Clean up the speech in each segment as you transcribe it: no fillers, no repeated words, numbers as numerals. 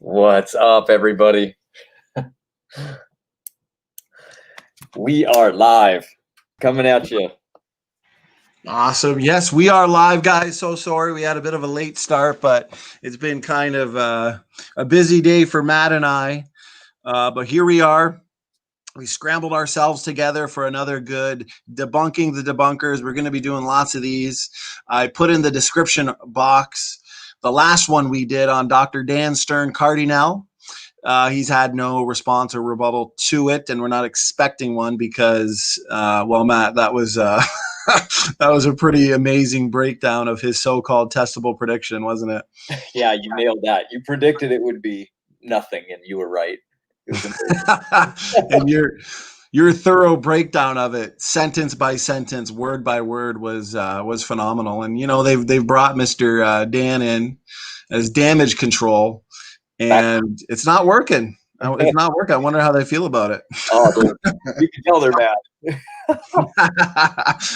What's up, everybody? We are live, coming at you. Awesome. Yes, we are live, guys. So sorry we had a bit of a late start, but it's been kind of a busy day for Matt and I. But here we are. We scrambled ourselves together for another good Debunking the Debunkers. We're going to be doing lots of these. I put in the description box the last one we did on Dr. Dan Stern Cardinale. He's had no response or rebuttal to it, and we're not expecting one because, well, Matt, that was that was a pretty amazing breakdown of his so-called testable prediction, wasn't it? Yeah, you nailed that. You predicted it would be nothing, and you were right. It was and your thorough breakdown of it, sentence by sentence, word by word, was phenomenal. And you know they've brought Mr. Dan in as damage control. And it's not working. It's not working. I wonder how they feel about it. Oh, you can tell they're mad.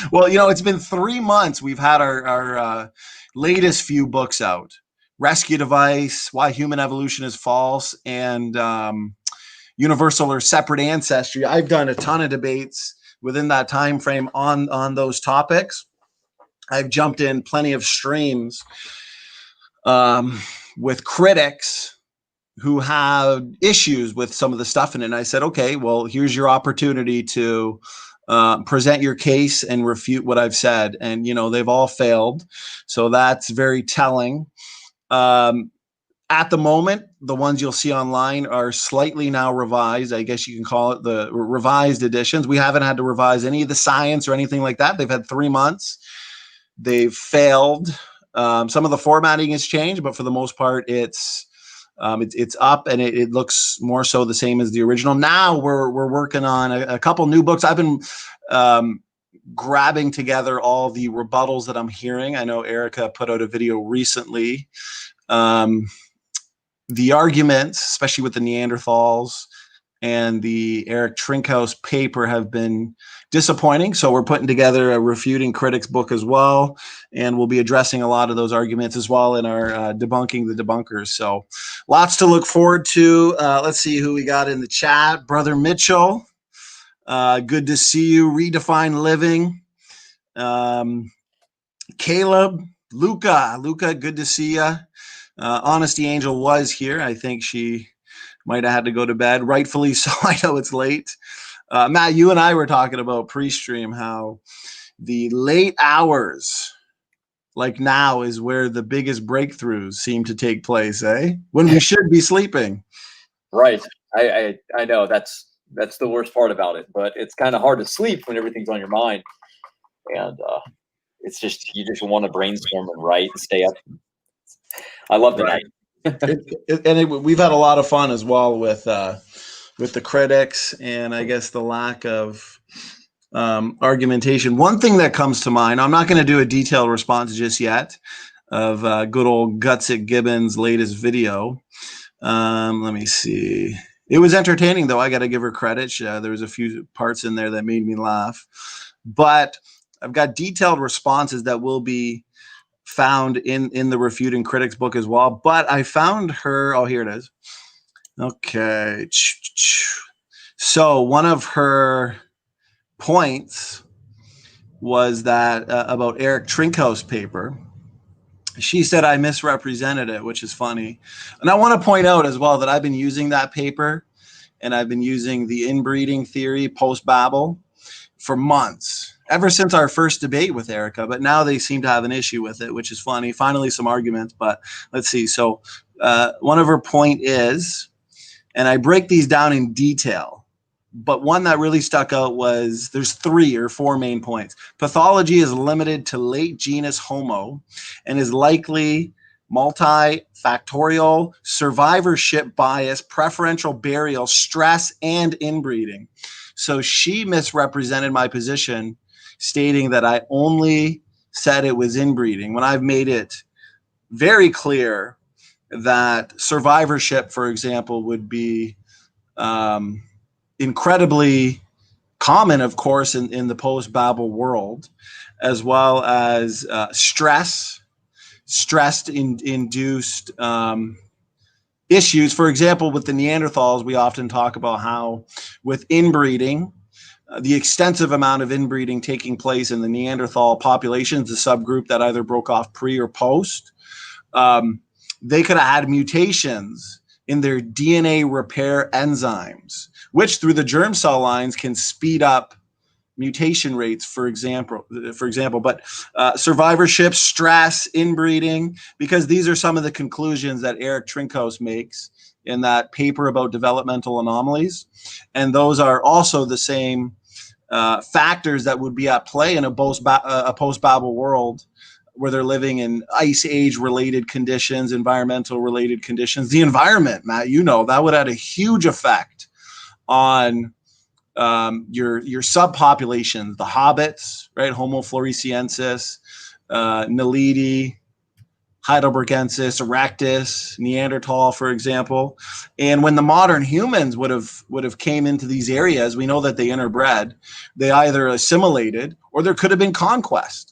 Well, you know, it's been 3 months. We've had our latest few books out. Rescue Device, Why Human Evolution is False, and Universal or Separate Ancestry. I've done a ton of debates within that time frame on those topics. I've jumped in plenty of streams with critics who have issues with some of the stuff in it. And I said, okay, well, here's your opportunity to present your case and refute what I've said. And, you know, they've all failed. So that's very telling. At the moment, the ones you'll see online are slightly now revised. I guess you can call it the revised editions. We haven't had to revise any of the science or anything like that. They've had 3 months. They've failed. Some of the formatting has changed, but for the most part, it's up, and it looks more so the same as the original. Now we're working on a couple new books. I've been grabbing together all the rebuttals that I'm hearing. I know Erika put out a video recently. The arguments, especially with the Neanderthals and the Eric Trinkhaus paper, have been disappointing. So we're putting together a Refuting Critics book as well, and we'll be addressing a lot of those arguments as well in our Debunking the Debunkers. So lots to look forward to. Let's see who we got in the chat. Brother Mitchell, good to see you. Redefine Living. Caleb, Luca, good to see you. Honesty Angel was here. I think she might have had to go to bed. Rightfully so. I know it's late. Matt, you and I were talking about pre-stream how the late hours, like now, is where the biggest breakthroughs seem to take place, eh? When we should be sleeping. Right. I know that's the worst part about it, but it's kind of hard to sleep when everything's on your mind. And it's just, you just want to brainstorm and write and stay up I love the Right. name. We've had a lot of fun as well with the critics, and I guess the lack of argumentation. One thing that comes to mind, I'm not going to do a detailed response just yet of good old Gutsick Gibbon's latest video. Let me see. It was entertaining, though. I got to give her credit. There was a few parts in there that made me laugh. But I've got detailed responses that will be found in the Refuting Critics book as well. But I found her. Oh, here it is. Okay. So one of her points was that about Erika Trinkhaus' paper. She said I misrepresented it, which is funny. And I want to point out as well that I've been using that paper, and I've been using the inbreeding theory post-Babel for months, ever since our first debate with Erika. But now they seem to have an issue with it, which is funny. Finally, some arguments, but let's see. So one of her point is, and I break these down in detail, but one that really stuck out was there's 3 or 4 main points. Pathology is limited to late genus Homo and is likely multifactorial, survivorship bias, preferential burial, stress, and inbreeding. So she misrepresented my position, stating that I only said it was inbreeding, when I've made it very clear that survivorship, for example, would be incredibly common, of course, in the post-Babel world, as well as stress-induced issues. For example, with the Neanderthals, we often talk about how with inbreeding, the extensive amount of inbreeding taking place in the Neanderthal populations, a subgroup that either broke off pre or post, they could have had mutations in their DNA repair enzymes, which through the germ cell lines can speed up mutation rates, for example. But survivorship, stress, inbreeding, because these are some of the conclusions that Erika Trinkhaus makes in that paper about developmental anomalies. And those are also the same factors that would be at play in a post-Babel world, where they're living in ice age related conditions, environmental related conditions. The environment, Matt, that would have a huge effect on your subpopulations, the hobbits, right? Homo floresiensis, Naledi, Heidelbergensis, Erectus, Neanderthal, for example. And when the modern humans would have came into these areas, we know that they interbred. They either assimilated or there could have been conquest.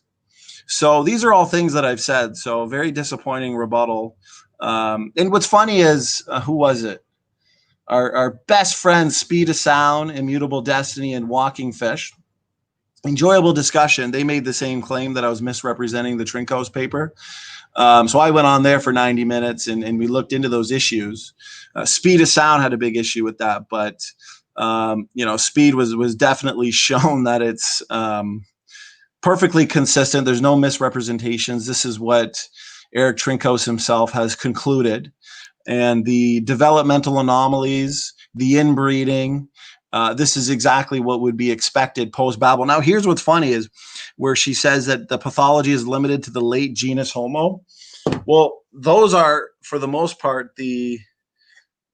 So these are all things that I've said. So very disappointing rebuttal. And what's funny is, who was it? Our best friends, Speed of Sound, Immutable Destiny, and Walking Fish. Enjoyable discussion. They made the same claim that I was misrepresenting the Trinkhaus paper. So I went on there for 90 minutes and we looked into those issues. Speed of Sound had a big issue with that, but Speed was definitely shown that it's perfectly consistent. There's no misrepresentations. This is what Erika Trinkhaus himself has concluded. And the developmental anomalies, the inbreeding, this is exactly what would be expected post-Babel. Now, here's what's funny is where she says that the pathology is limited to the late genus Homo. Well, those are, for the most part, the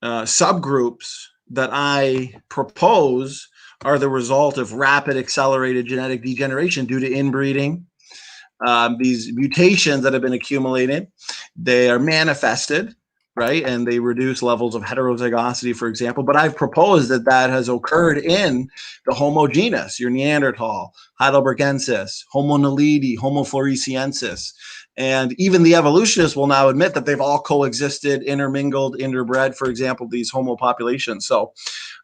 subgroups that I propose are the result of rapid accelerated genetic degeneration due to inbreeding. These mutations that have been accumulated, they are manifested, right? And they reduce levels of heterozygosity, for example. But I've proposed that has occurred in the Homo genus, your Neanderthal, Heidelbergensis, Homo naledi, Homo floresiensis. And even the evolutionists will now admit that they've all coexisted, intermingled, interbred, for example, these Homo populations. So,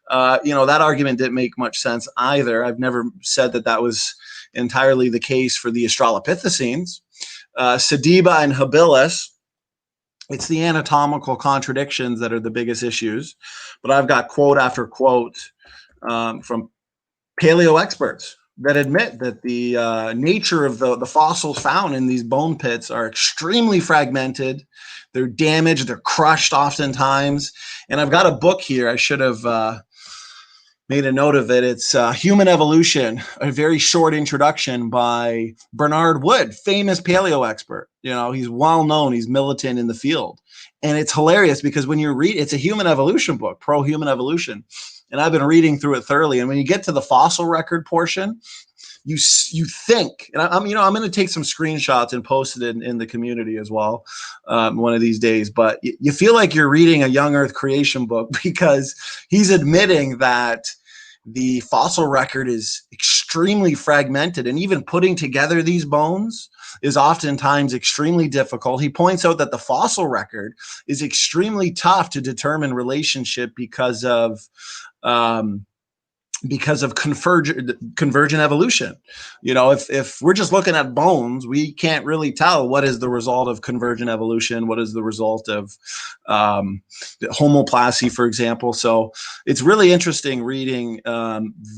that argument didn't make much sense either. I've never said that was entirely the case for the Australopithecines. Sediba and habilis, it's the anatomical contradictions that are the biggest issues. But I've got quote after quote from paleo experts that admit that the nature of the fossils found in these bone pits are extremely fragmented. They're damaged. They're crushed oftentimes. And I've got a book here. I should have made a note of it. It's Human Evolution, a very short introduction by Bernard Wood, famous paleo expert. You know, he's well known. He's militant in the field. And it's hilarious because when you read, it's a human evolution book, pro-human evolution. And I've been reading through it thoroughly. And when you get to the fossil record portion, you think, and I'm going to take some screenshots and post it in the community as well one of these days. But you feel like you're reading a young Earth creation book because he's admitting that the fossil record is extremely fragmented, and even putting together these bones is oftentimes extremely difficult. He points out that the fossil record is extremely tough to determine relationship because of convergent evolution. You know, if we're just looking at bones, we can't really tell what is the result of convergent evolution, what is the result of homoplasy, for example. So it's really interesting reading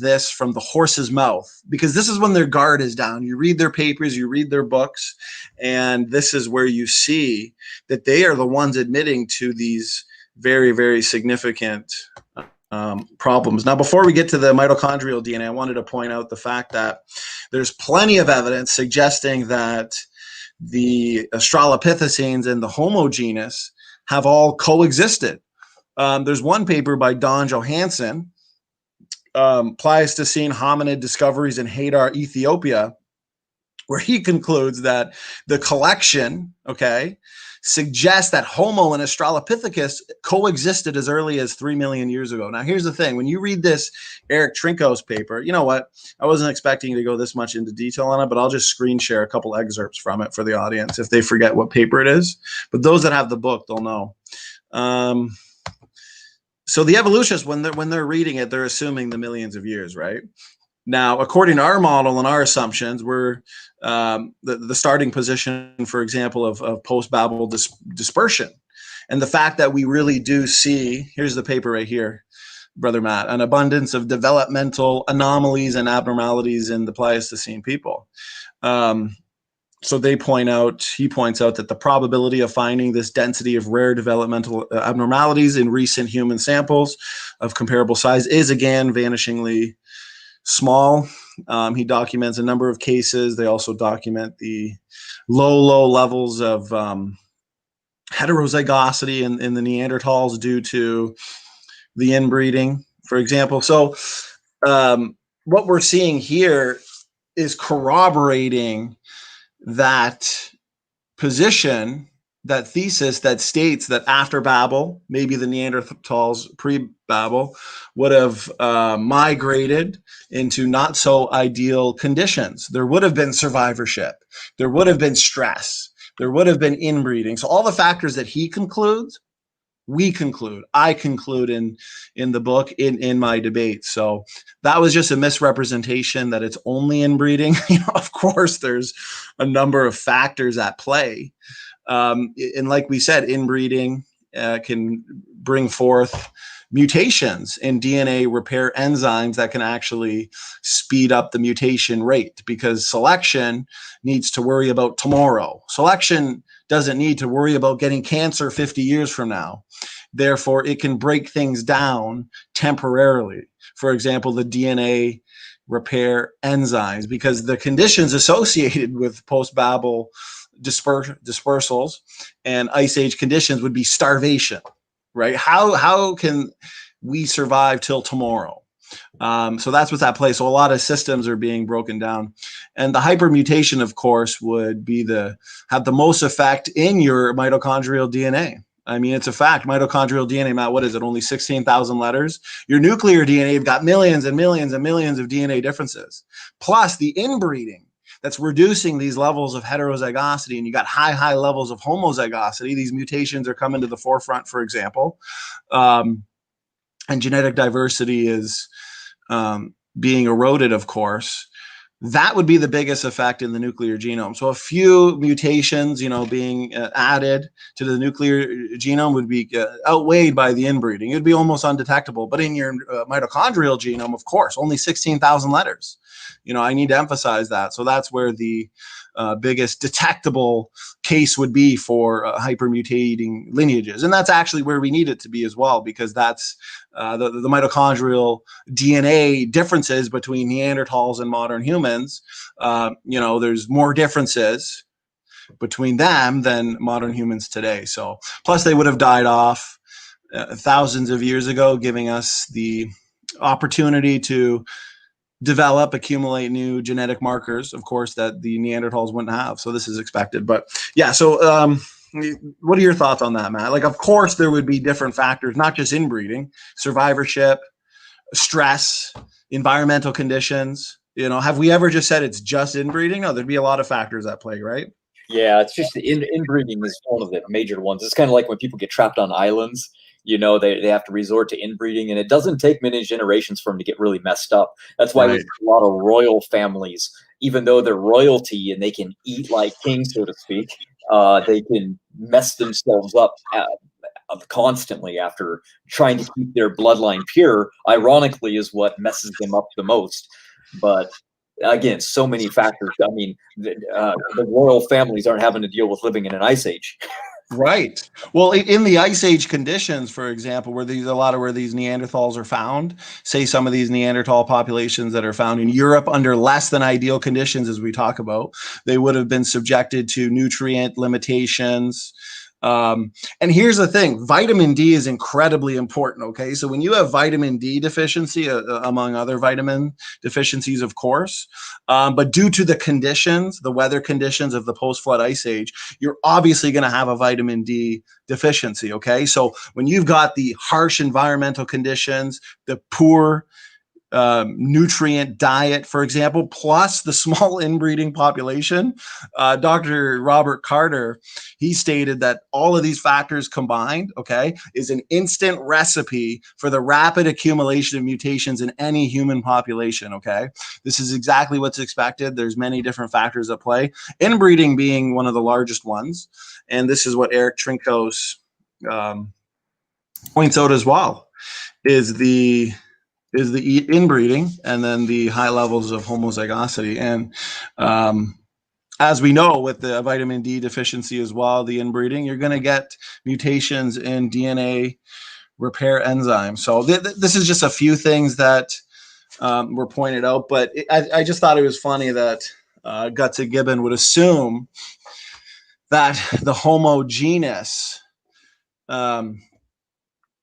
this from the horse's mouth, because this is when their guard is down. You read their papers, you read their books, and this is where you see that they are the ones admitting to these very, very significant problems. Now, before we get to the mitochondrial DNA, I wanted to point out the fact that there's plenty of evidence suggesting that the Australopithecines and the Homo genus have all coexisted. There's one paper by Don Johansson, Pleistocene Hominid Discoveries in Hadar, Ethiopia, where he concludes that the collection, suggests that Homo and Australopithecus coexisted as early as 3 million years ago. Now, here's the thing. When you read this Eric Trinko's paper, you know what? I wasn't expecting to go this much into detail on it, but I'll just screen share a couple excerpts from it for the audience if they forget what paper it is. But those that have the book, they'll know. So the evolutionists, when they're reading it, they're assuming the millions of years, right? Now, according to our model and our assumptions, we're the starting position, for example, of post-Babel dispersion. And the fact that we really do see, here's the paper right here, Brother Matt, an abundance of developmental anomalies and abnormalities in the Pleistocene people. So he points out that the probability of finding this density of rare developmental abnormalities in recent human samples of comparable size is, again, vanishingly small. He documents a number of cases. They also document the low levels of heterozygosity in the Neanderthals due to the inbreeding, for example. So what we're seeing here is corroborating that position, that thesis that states that after Babel, maybe the Neanderthals pre-Babel would have migrated into not so ideal conditions. There would have been survivorship. There would have been stress. There would have been inbreeding. So all the factors that he concludes, we conclude, I conclude in the book, in my debate. So that was just a misrepresentation that it's only inbreeding. Of course, there's a number of factors at play. And like we said, inbreeding can bring forth mutations in DNA repair enzymes that can actually speed up the mutation rate, because selection needs to worry about tomorrow. Selection doesn't need to worry about getting cancer 50 years from now. Therefore, it can break things down temporarily. For example, the DNA repair enzymes, because the conditions associated with post-Babel dispersals and ice age conditions would be starvation, right? How can we survive till tomorrow? So that's what's at play. So a lot of systems are being broken down, and the hypermutation, of course, would be have the most effect in your mitochondrial DNA. I mean, it's a fact. Mitochondrial DNA, Matt, what is it? Only 16,000 letters. Your nuclear DNA, you've got millions and millions and millions of DNA differences, plus the inbreeding that's reducing these levels of heterozygosity, and you got high levels of homozygosity. These mutations are coming to the forefront, for example, and genetic diversity is being eroded, of course. That would be the biggest effect in the nuclear genome. So a few mutations, being added to the nuclear genome would be outweighed by the inbreeding. It would be almost undetectable. But in your mitochondrial genome, of course, only 16,000 letters. I need to emphasize that. So that's where the biggest detectable case would be for hypermutating lineages. And that's actually where we need it to be as well, because that's the mitochondrial DNA differences between Neanderthals and modern humans. There's more differences between them than modern humans today. So plus they would have died off thousands of years ago, giving us the opportunity to develop, accumulate new genetic markers, of course, that the Neanderthals wouldn't have. So this is expected. But yeah, so what are your thoughts on that, Matt? Like, of course, there would be different factors, not just inbreeding, survivorship, stress, environmental conditions. Have we ever just said it's just inbreeding? No, there'd be a lot of factors at play, right? Yeah, it's just the inbreeding is one of the major ones. It's kind of like when people get trapped on islands, they have to resort to inbreeding, and it doesn't take many generations for them to get really messed up. That's why we see a lot of royal families, even though they're royalty and they can eat like kings, so to speak, they can mess themselves up constantly after trying to keep their bloodline pure. Ironically, is what messes them up the most. But again, so many factors. I mean, the royal families aren't having to deal with living in an ice age. Right. Well, in the ice age conditions, for example, where these Neanderthals are found, say some of these Neanderthal populations that are found in Europe under less than ideal conditions, as we talk about, they would have been subjected to nutrient limitations. And here's the thing, vitamin D is incredibly important. Okay. So when you have vitamin D deficiency, among other vitamin deficiencies, of course, but due to the conditions, the weather conditions of the post-flood ice age, you're obviously going to have a vitamin D deficiency. Okay. So when you've got the harsh environmental conditions, the poor nutrient diet, for example, plus the small inbreeding population, Dr. Robert Carter, he stated that all of these factors combined, is an instant recipe for the rapid accumulation of mutations in any human population. This is exactly what's expected. There's many different factors at play, inbreeding being one of the largest ones. And this is what Eric Trinkos points out as well, is the inbreeding and then the high levels of homozygosity. And as we know, with the vitamin D deficiency as well, the inbreeding, you're going to get mutations in DNA repair enzymes. So this is just a few things that were pointed out, but I just thought it was funny that Gutsick Gibbon would assume that the Homo genus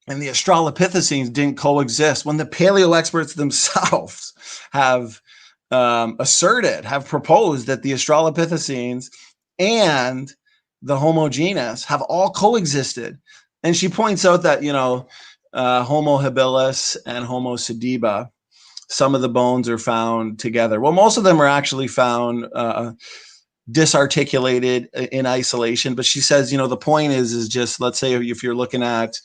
and the Australopithecines didn't coexist, when the paleo experts themselves have proposed that the Australopithecines and the Homo genus have all coexisted. And she points out that, Homo habilis and Homo sediba, some of the bones are found together. Well, most of them are actually found disarticulated in isolation. But she says, the point is just, let's say if you're looking at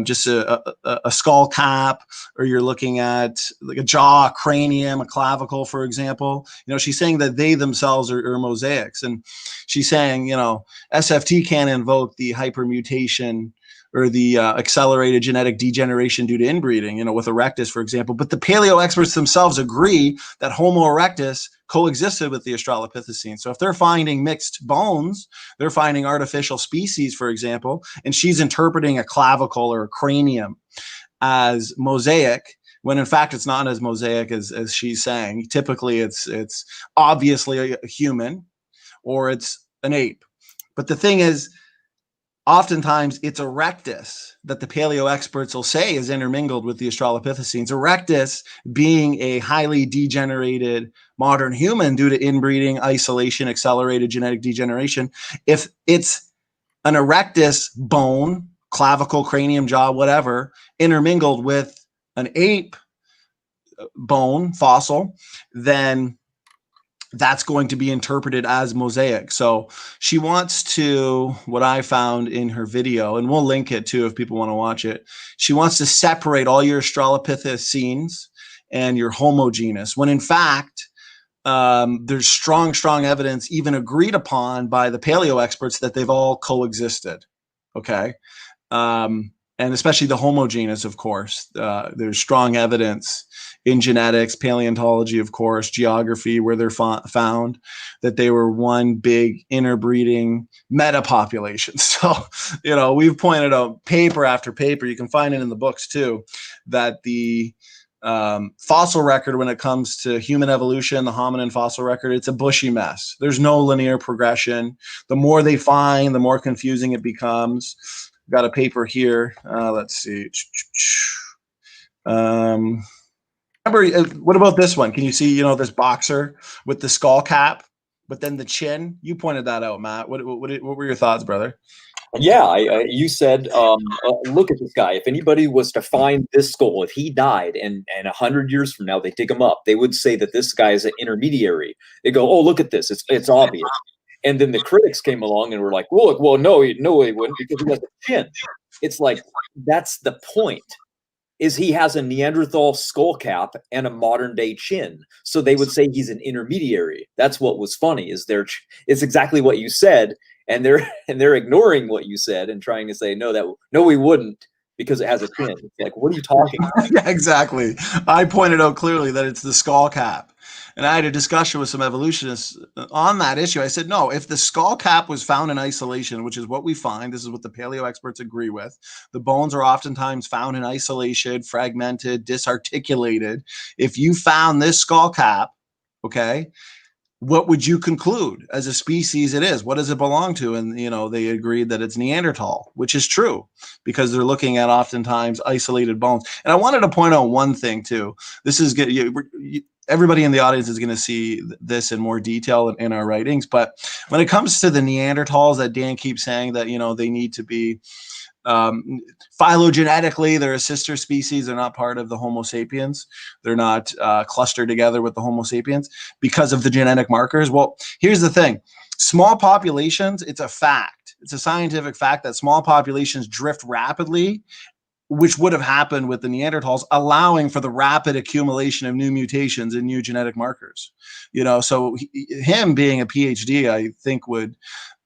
just a skull cap, or you're looking at like a jaw, a cranium, a clavicle, for example, she's saying that they themselves are mosaics. And she's saying, SFT can invoke the hypermutation or the accelerated genetic degeneration due to inbreeding, with erectus, for example. But the paleo experts themselves agree that Homo erectus coexisted with the Australopithecines. So if they're finding mixed bones, they're finding artificial species, for example, and she's interpreting a clavicle or a cranium as mosaic, when in fact it's not as mosaic as she's saying. Typically it's obviously a human or it's an ape. But the thing is, oftentimes it's erectus that the paleo experts will say is intermingled with the Australopithecines. Erectus being a highly degenerated modern human due to inbreeding, isolation, accelerated genetic degeneration. If it's an erectus bone, clavicle, cranium, jaw, whatever, intermingled with an ape bone, fossil, then that's going to be interpreted as mosaic. So she wants to, what I found in her video, and we'll link it too if people want to watch it, she wants to separate all your Australopithecines and your Homo genus, when in fact, there's strong evidence, even agreed upon by the paleo experts, that they've all coexisted. and especially the Homo genus, of course. There's strong evidence in genetics, paleontology, of course, geography, where they're found, that they were one big interbreeding metapopulation. So, we've pointed out paper after paper, you can find it in the books too, that the fossil record, when it comes to human evolution, the hominin fossil record, it's a bushy mess. There's no linear progression. The more they find, the more confusing it becomes. Got a paper here. Let's see. What about this one? Can you see, this boxer with the skull cap, but then the chin? You pointed that out, Matt. What were your thoughts, brother? Yeah, you said, look at this guy. If anybody was to find this skull, if he died, and 100 years from now they dig him up, they would say that this guy is an intermediary. They go, oh, look at this. It's obvious. And then the critics came along and were like, well, no, he wouldn't, because he has a chin. It's like, that's the point, is he has a Neanderthal skull cap and a modern day chin. So they would say he's an intermediary. That's what was funny, is it's exactly what you said. And they're ignoring what you said and trying to say, no, we wouldn't, because it has a chin. It's like, what are you talking about? Yeah, exactly. I pointed out clearly that it's the skull cap. And I had a discussion with some evolutionists on that issue. I said, no, if the skull cap was found in isolation, which is what we find, this is what the paleo experts agree with, the bones are oftentimes found in isolation, fragmented, disarticulated. If you found this skull cap, okay, what would you conclude as a species it is? What does it belong to? And, they agreed that it's Neanderthal, which is true, because they're looking at oftentimes isolated bones. And I wanted to point out one thing too. This is good. Everybody in the audience is going to see this in more detail in our writings. But when it comes to the Neanderthals that Dan keeps saying that, they need to be phylogenetically, they're a sister species. They're not part of the Homo sapiens. They're not clustered together with the Homo sapiens because of the genetic markers. Well, here's the thing. Small populations, it's a fact. It's a scientific fact that small populations drift rapidly, which would have happened with the Neanderthals, allowing for the rapid accumulation of new mutations and new genetic markers. So him being a PhD, I think, would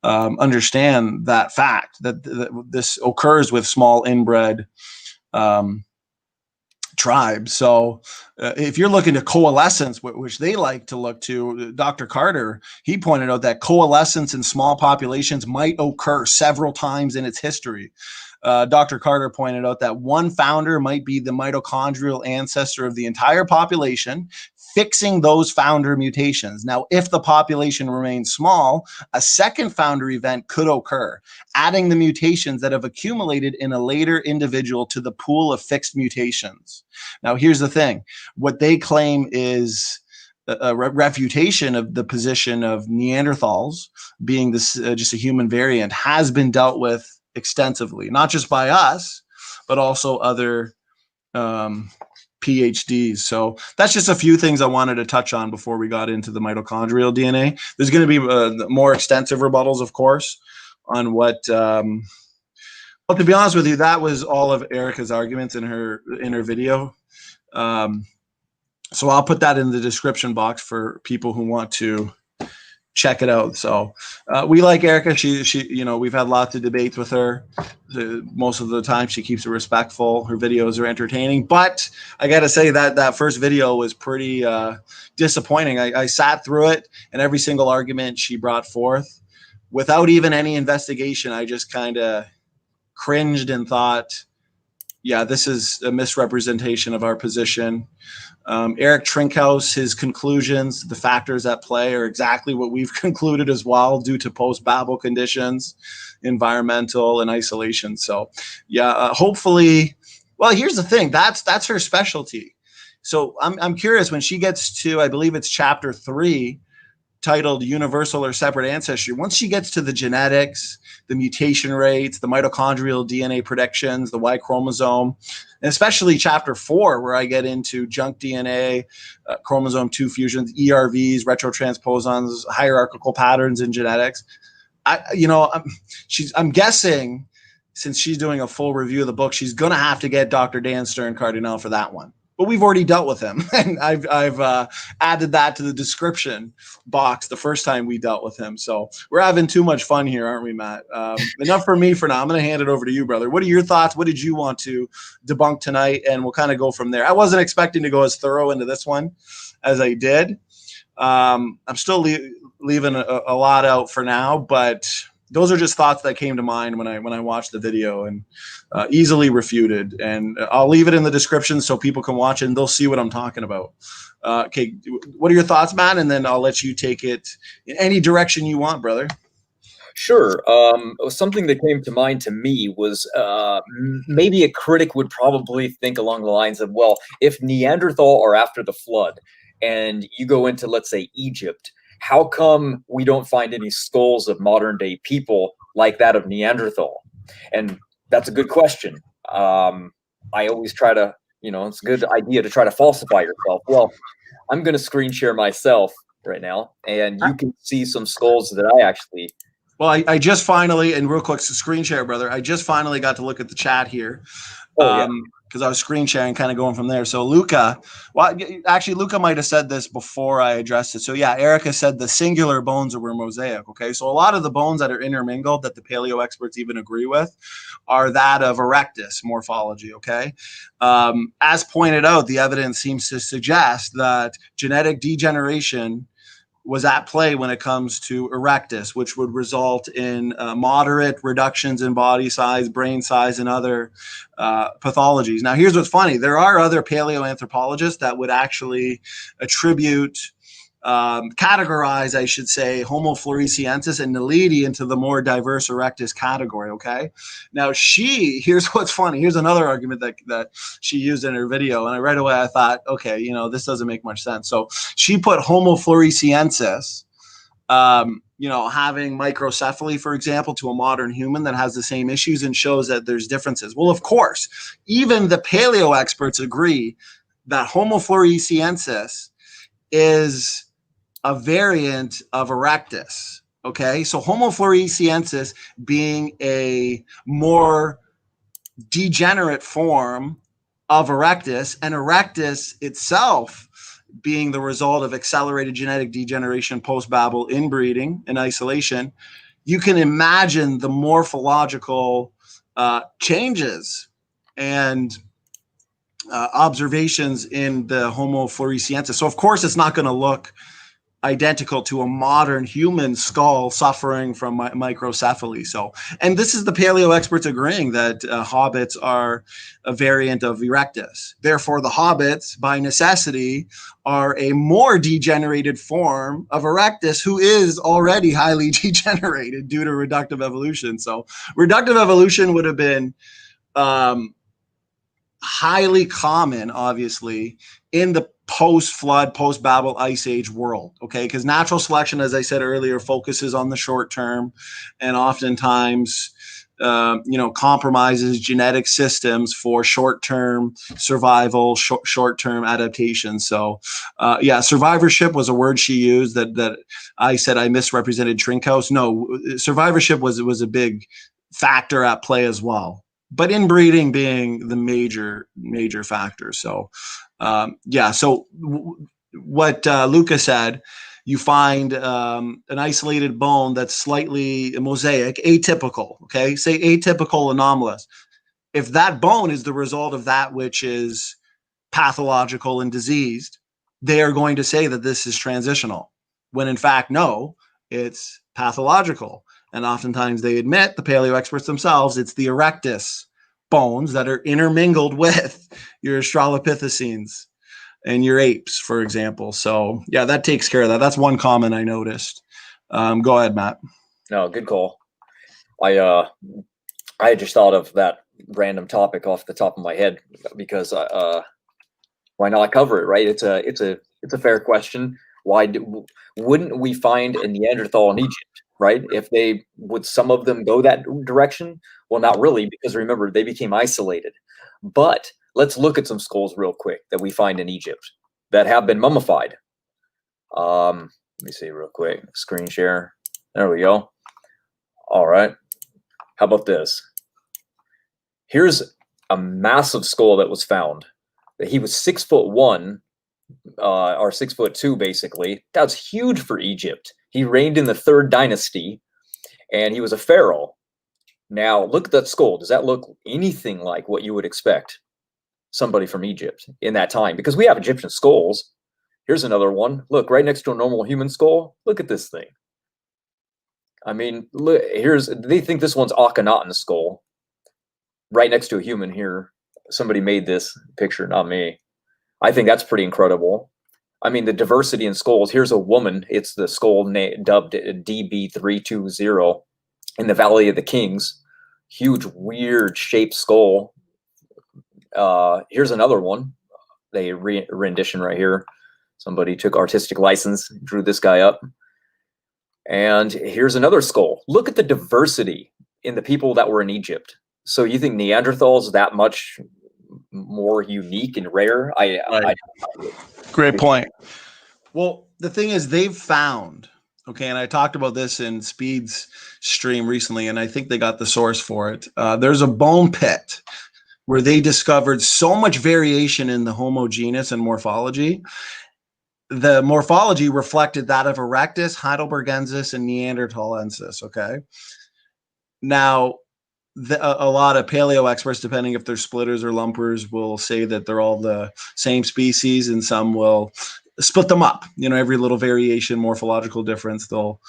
understand that fact, that this occurs with small inbred tribes. So if you're looking to coalescence, which they like to look to, Dr. Carter, he pointed out that coalescence in small populations might occur several times in its history. Dr. Carter pointed out that one founder might be the mitochondrial ancestor of the entire population, fixing those founder mutations. Now, if the population remains small, a second founder event could occur, adding the mutations that have accumulated in a later individual to the pool of fixed mutations. Now, here's the thing. What they claim is a refutation of the position of Neanderthals being this just a human variant has been dealt with extensively, not just by us, but also other PhDs. So that's just a few things I wanted to touch on before we got into the mitochondrial DNA. There's going to be more extensive rebuttals, of course, on what. Well, to be honest with you, that was all of Erika's arguments in her video. So I'll put that in the description box for people who want to check it out. So we like Erika. She we've had lots of debates with her. Most of the time she keeps it respectful. Her videos are entertaining, but I got to say that first video was pretty disappointing. I sat through it, and every single argument she brought forth without even any investigation, I just kind of cringed and thought, yeah, this is a misrepresentation of our position. Eric Trinkhaus, his conclusions, the factors at play are exactly what we've concluded as well, due to post-Babel conditions, environmental, and isolation. So, yeah, hopefully. Well, here's the thing. That's her specialty. So I'm curious, when she gets to, I believe it's chapter 3, titled Universal or Separate Ancestry. Once she gets to the genetics, the mutation rates, the mitochondrial DNA predictions, the Y chromosome, and especially chapter 4, where I get into junk DNA, chromosome 2 fusions, ERVs, retrotransposons, hierarchical patterns in genetics. I'm guessing, since she's doing a full review of the book, she's going to have to get Dr. Dan Stern Cardinale for that one. but we've already dealt with him. And I've added that to the description box the first time we dealt with him. So we're having too much fun here, aren't we, Matt? Enough for me for now. I'm going to hand it over to you, brother. What are your thoughts? What did you want to debunk tonight? And we'll kind of go from there. I wasn't expecting to go as thorough into this one as I did. I'm still leaving a lot out for now, but those are just thoughts that came to mind when I watched the video, and easily refuted. And I'll leave it in the description so people can watch it and they'll see what I'm talking about. Okay, what are your thoughts, Matt? And then I'll let you take it in any direction you want, brother. Sure. Something that came to mind to me was maybe a critic would probably think along the lines of, well, if Neanderthal are after the flood and you go into, let's say, Egypt, how come we don't find any skulls of modern day people like that of Neanderthal? And that's a good question. I always try to, it's a good idea to try to falsify yourself. Well, I'm going to screen share myself right now, and you can see some skulls that I actually... Well, I just finally, and real quick, screen share, brother. I just finally got to look at the chat here. Because I was screen sharing, kind of going from there. So Luca, well, actually, Luca might have said this before I addressed it. So yeah, Erika said the singular bones were mosaic. Okay, so a lot of the bones that are intermingled that the paleo experts even agree with are that of erectus morphology. Okay, as pointed out, the evidence seems to suggest that genetic degeneration was at play when it comes to erectus, which would result in moderate reductions in body size, brain size, and other pathologies. Now, here's what's funny. There are other paleoanthropologists that would actually attribute, categorize, I should say, Homo floresiensis and Naledi into the more diverse erectus category, okay? Now, here's what's funny. Here's another argument that she used in her video, and right away I thought, okay, this doesn't make much sense. So she put Homo floresiensis, having microcephaly, for example, to a modern human that has the same issues, and shows that there's differences. Well, of course, even the paleo experts agree that Homo floresiensis is a variant of erectus. Okay, so Homo floresiensis being a more degenerate form of erectus, and erectus itself being the result of accelerated genetic degeneration post-Babel inbreeding and isolation, you can imagine the morphological changes and observations in the Homo floresiensis. So of course it's not going to look identical to a modern human skull suffering from microcephaly. So, and this is the paleo experts agreeing that hobbits are a variant of erectus. Therefore, the hobbits, by necessity, are a more degenerated form of erectus, who is already highly degenerated due to reductive evolution. So, reductive evolution would have been highly common, obviously, in the post-flood, post-Babel Ice Age world, okay? Because natural selection, as I said earlier, focuses on the short term and oftentimes, compromises genetic systems for short-term survival, short-term adaptation. So, survivorship was a word she used that I said I misrepresented Trinkhouse. No, survivorship was a big factor at play as well, but inbreeding being the major factor. So, so what Luca said, you find an isolated bone that's slightly mosaic, atypical, okay? Say atypical, anomalous. If that bone is the result of that which is pathological and diseased, they are going to say that this is transitional, when in fact, no, it's pathological. And oftentimes they admit, the paleo experts themselves, it's the erectus bones that are intermingled with your Australopithecines and your apes, for example. So yeah, that takes care of that. That's one comment I noticed. Go ahead, Matt. No, good call. I just thought of that random topic off the top of my head because why not cover it, right? It's a fair question. Wouldn't we find a Neanderthal in Egypt, right? If would some of them go that direction? Well, not really, because remember, they became isolated. But let's look at some skulls real quick that we find in Egypt that have been mummified. Let me see real quick. Screen share. There we go. All right. How about this? Here's a massive skull that was found. He was 6'1", or 6'2", basically. That's huge for Egypt. He reigned in the 3rd dynasty, and he was a pharaoh. Now, look at that skull. Does that look anything like what you would expect somebody from Egypt in that time? Because we have Egyptian skulls. Here's another one. Look, right next to a normal human skull. Look at this thing. I mean, look, they think this one's Akhenaten's skull. Right next to a human here. Somebody made this picture, not me. I think that's pretty incredible. I mean, the diversity in skulls. Here's a woman. It's the skull dubbed DB320 in the Valley of the Kings. Huge, weird shaped skull. Here's another one. They rendition right here. Somebody took artistic license, drew this guy up. And here's another skull. Look at the diversity in the people that were in Egypt. So you think Neanderthals that much more unique and rare? Great point. Well, the thing is, they've found, okay, and I talked about this in Speed's stream recently, and I think they got the source for it. There's a bone pit where they discovered so much variation in the Homo genus and morphology. The morphology reflected that of Erectus, Heidelbergensis, and Neanderthalensis, okay? Now, a lot of paleo experts, depending if they're splitters or lumpers, will say that they're all the same species, and some will split them up. You know, every little variation, morphological difference, they'll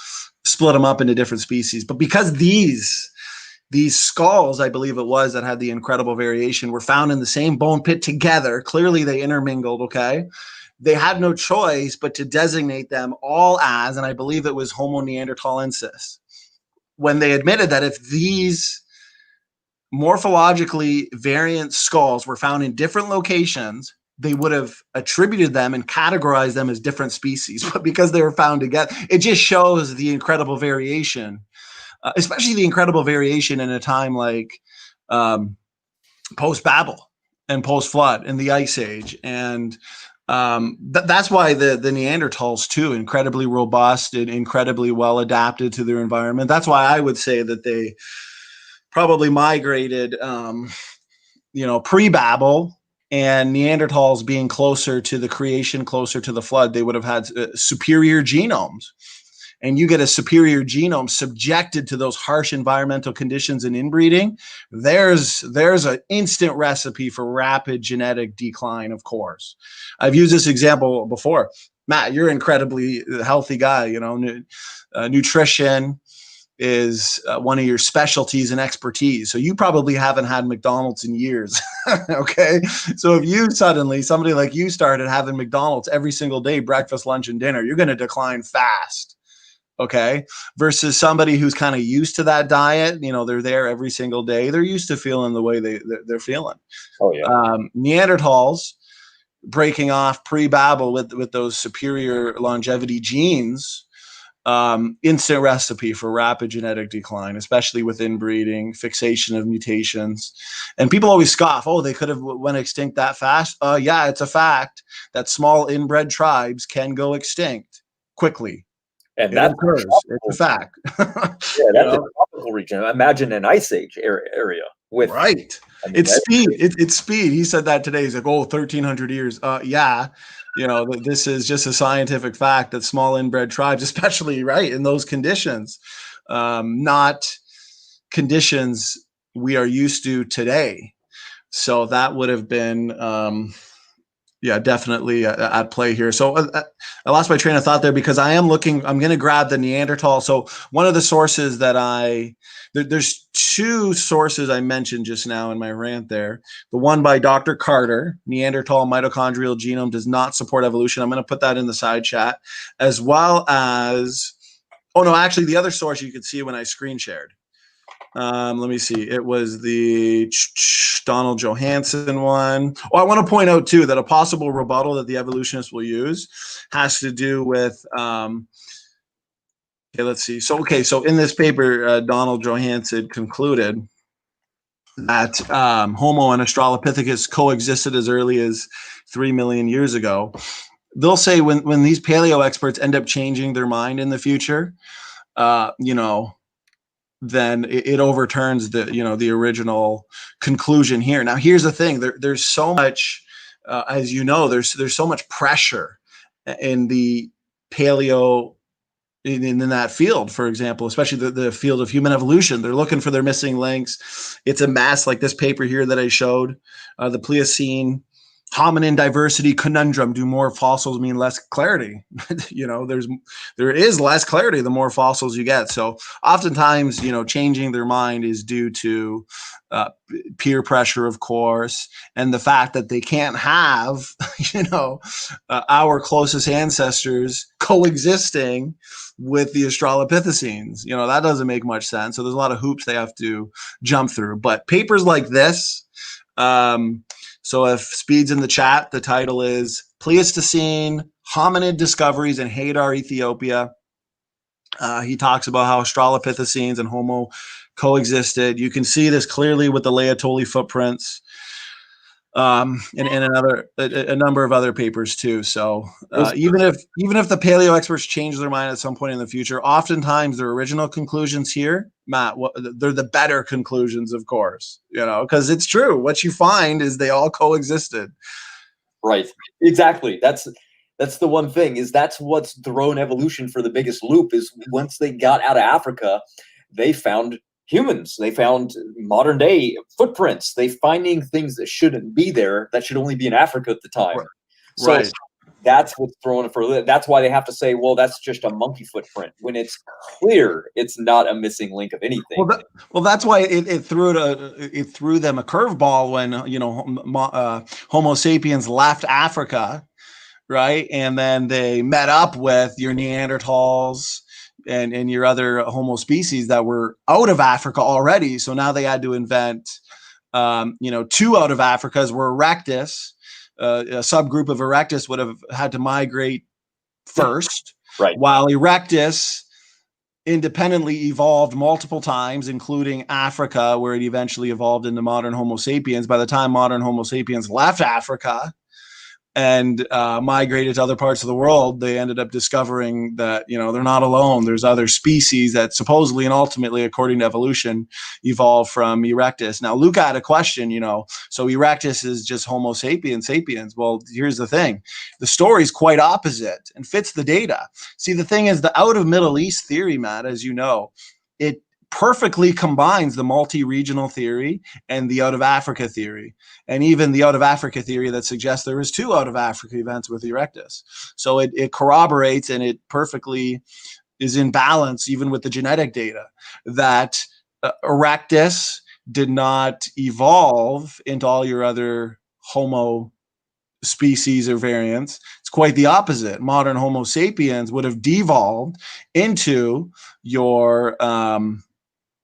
split them up into different species. But because these skulls, I believe it was, that had the incredible variation, were found in the same bone pit together, clearly they intermingled, okay? They had no choice but to designate them all as, and I believe it was Homo neanderthalensis, when they admitted that if these morphologically variant skulls were found in different locations, they would have attributed them and categorized them as different species. But because they were found together, it just shows the incredible variation, especially the incredible variation in a time like post-Babel and post-flood and the Ice Age. And that's why the Neanderthals, too, incredibly robust and incredibly well adapted to their environment. That's why I would say that they probably migrated, pre-Babel, and Neanderthals being closer to the creation, closer to the flood, they would have had superior genomes. And you get a superior genome subjected to those harsh environmental conditions and inbreeding, there's an instant recipe for rapid genetic decline, of course. I've used this example before. Matt, you're an incredibly healthy guy. You know, nutrition is one of your specialties and expertise. So you probably haven't had McDonald's in years. Okay. So if you somebody like you started having McDonald's every single day, breakfast, lunch, and dinner, you're going to decline fast. Okay. Versus somebody who's kind of used to that diet, they're there every single day. They're used to feeling the way they're feeling. Oh yeah. Neanderthals breaking off pre-Babel with those superior longevity genes, instant recipe for rapid genetic decline, especially with inbreeding, fixation of mutations. And people always scoff, oh, they could have went extinct that fast. Yeah, it's a fact that small inbred tribes can go extinct quickly. And that occurs. It's a fact. Yeah, that's a tropical region. Imagine an Ice Age area with right. I mean, it's speed. It's speed. He said that today. He's like, 1,300 years. Yeah. This is just a scientific fact that small inbred tribes, especially right in those conditions, not conditions we are used to today. So that would have been, definitely at play here. So I lost my train of thought there because I'm going to grab the Neanderthal. So one of the sources that there's two sources I mentioned just now in my rant there. The one by Dr. Carter, Neanderthal mitochondrial genome does not support evolution. I'm going to put that in the side chat, as well as, the other source you could see when I screen shared. Let me see. It was the Donald Johanson one. Oh, I want to point out too that a possible rebuttal that the evolutionists will use has to do with. Let's see. So in this paper, Donald Johanson concluded that Homo and Australopithecus coexisted as early as 3 million years ago. They'll say when these paleo experts end up changing their mind in the future, then it overturns the original conclusion here. Now, here's the thing: there's so much as you know, there's so much pressure in the paleo in that field, for example, especially the field of human evolution. They're looking for their missing links. It's a mess, like this paper here that I showed, the Pliocene hominin diversity conundrum. Do more fossils mean less clarity? There is less clarity the more fossils you get. So oftentimes, changing their mind is due to peer pressure, of course, and the fact that they can't have, our closest ancestors coexisting with the Australopithecines. That doesn't make much sense. So there's a lot of hoops they have to jump through. But papers like this, so if Speed's in the chat, the title is Pleistocene Hominid Discoveries in Hadar, Ethiopia. He talks about how Australopithecines and Homo coexisted. You can see this clearly with the Laetoli footprints, and a number of other papers too. So even if the paleo experts change their mind at some point in the future, oftentimes their original conclusions here, Matt, they're the better conclusions, of course, because it's true. What you find is they all coexisted. Right. Exactly. That's the one thing, is that's what's thrown evolution for the biggest loop, is once they got out of Africa, they found humans. They found modern day footprints. They finding things that shouldn't be there, that should only be in Africa at the time. Right. So that's what's thrown for. That's why they have to say, well, that's just a monkey footprint, when it's clear it's not a missing link of anything. Well, that's why it threw them a curveball when Homo sapiens left Africa, right, and then they met up with your Neanderthals and your other Homo species that were out of Africa already. So now they had to invent, two out of Africa's were Erectus. A subgroup of Erectus would have had to migrate first, right? While Erectus independently evolved multiple times, including Africa, where it eventually evolved into modern Homo sapiens. By the time modern Homo sapiens left Africa and migrated to other parts of the world, they ended up discovering that, they're not alone. There's other species that supposedly and ultimately, according to evolution, evolved from Erectus. Now, Luca had a question, so Erectus is just Homo sapiens. Well, here's the thing. The story's quite opposite and fits the data. See, the thing is, the out of Middle East theory, Matt, as you know, it perfectly combines the multi-regional theory and the out of Africa theory, and even the out of Africa theory that suggests there is two out of Africa events with Erectus. So it corroborates, and it perfectly is in balance even with the genetic data, that Erectus did not evolve into all your other Homo species or variants. It's quite the opposite. Modern Homo sapiens would have devolved into your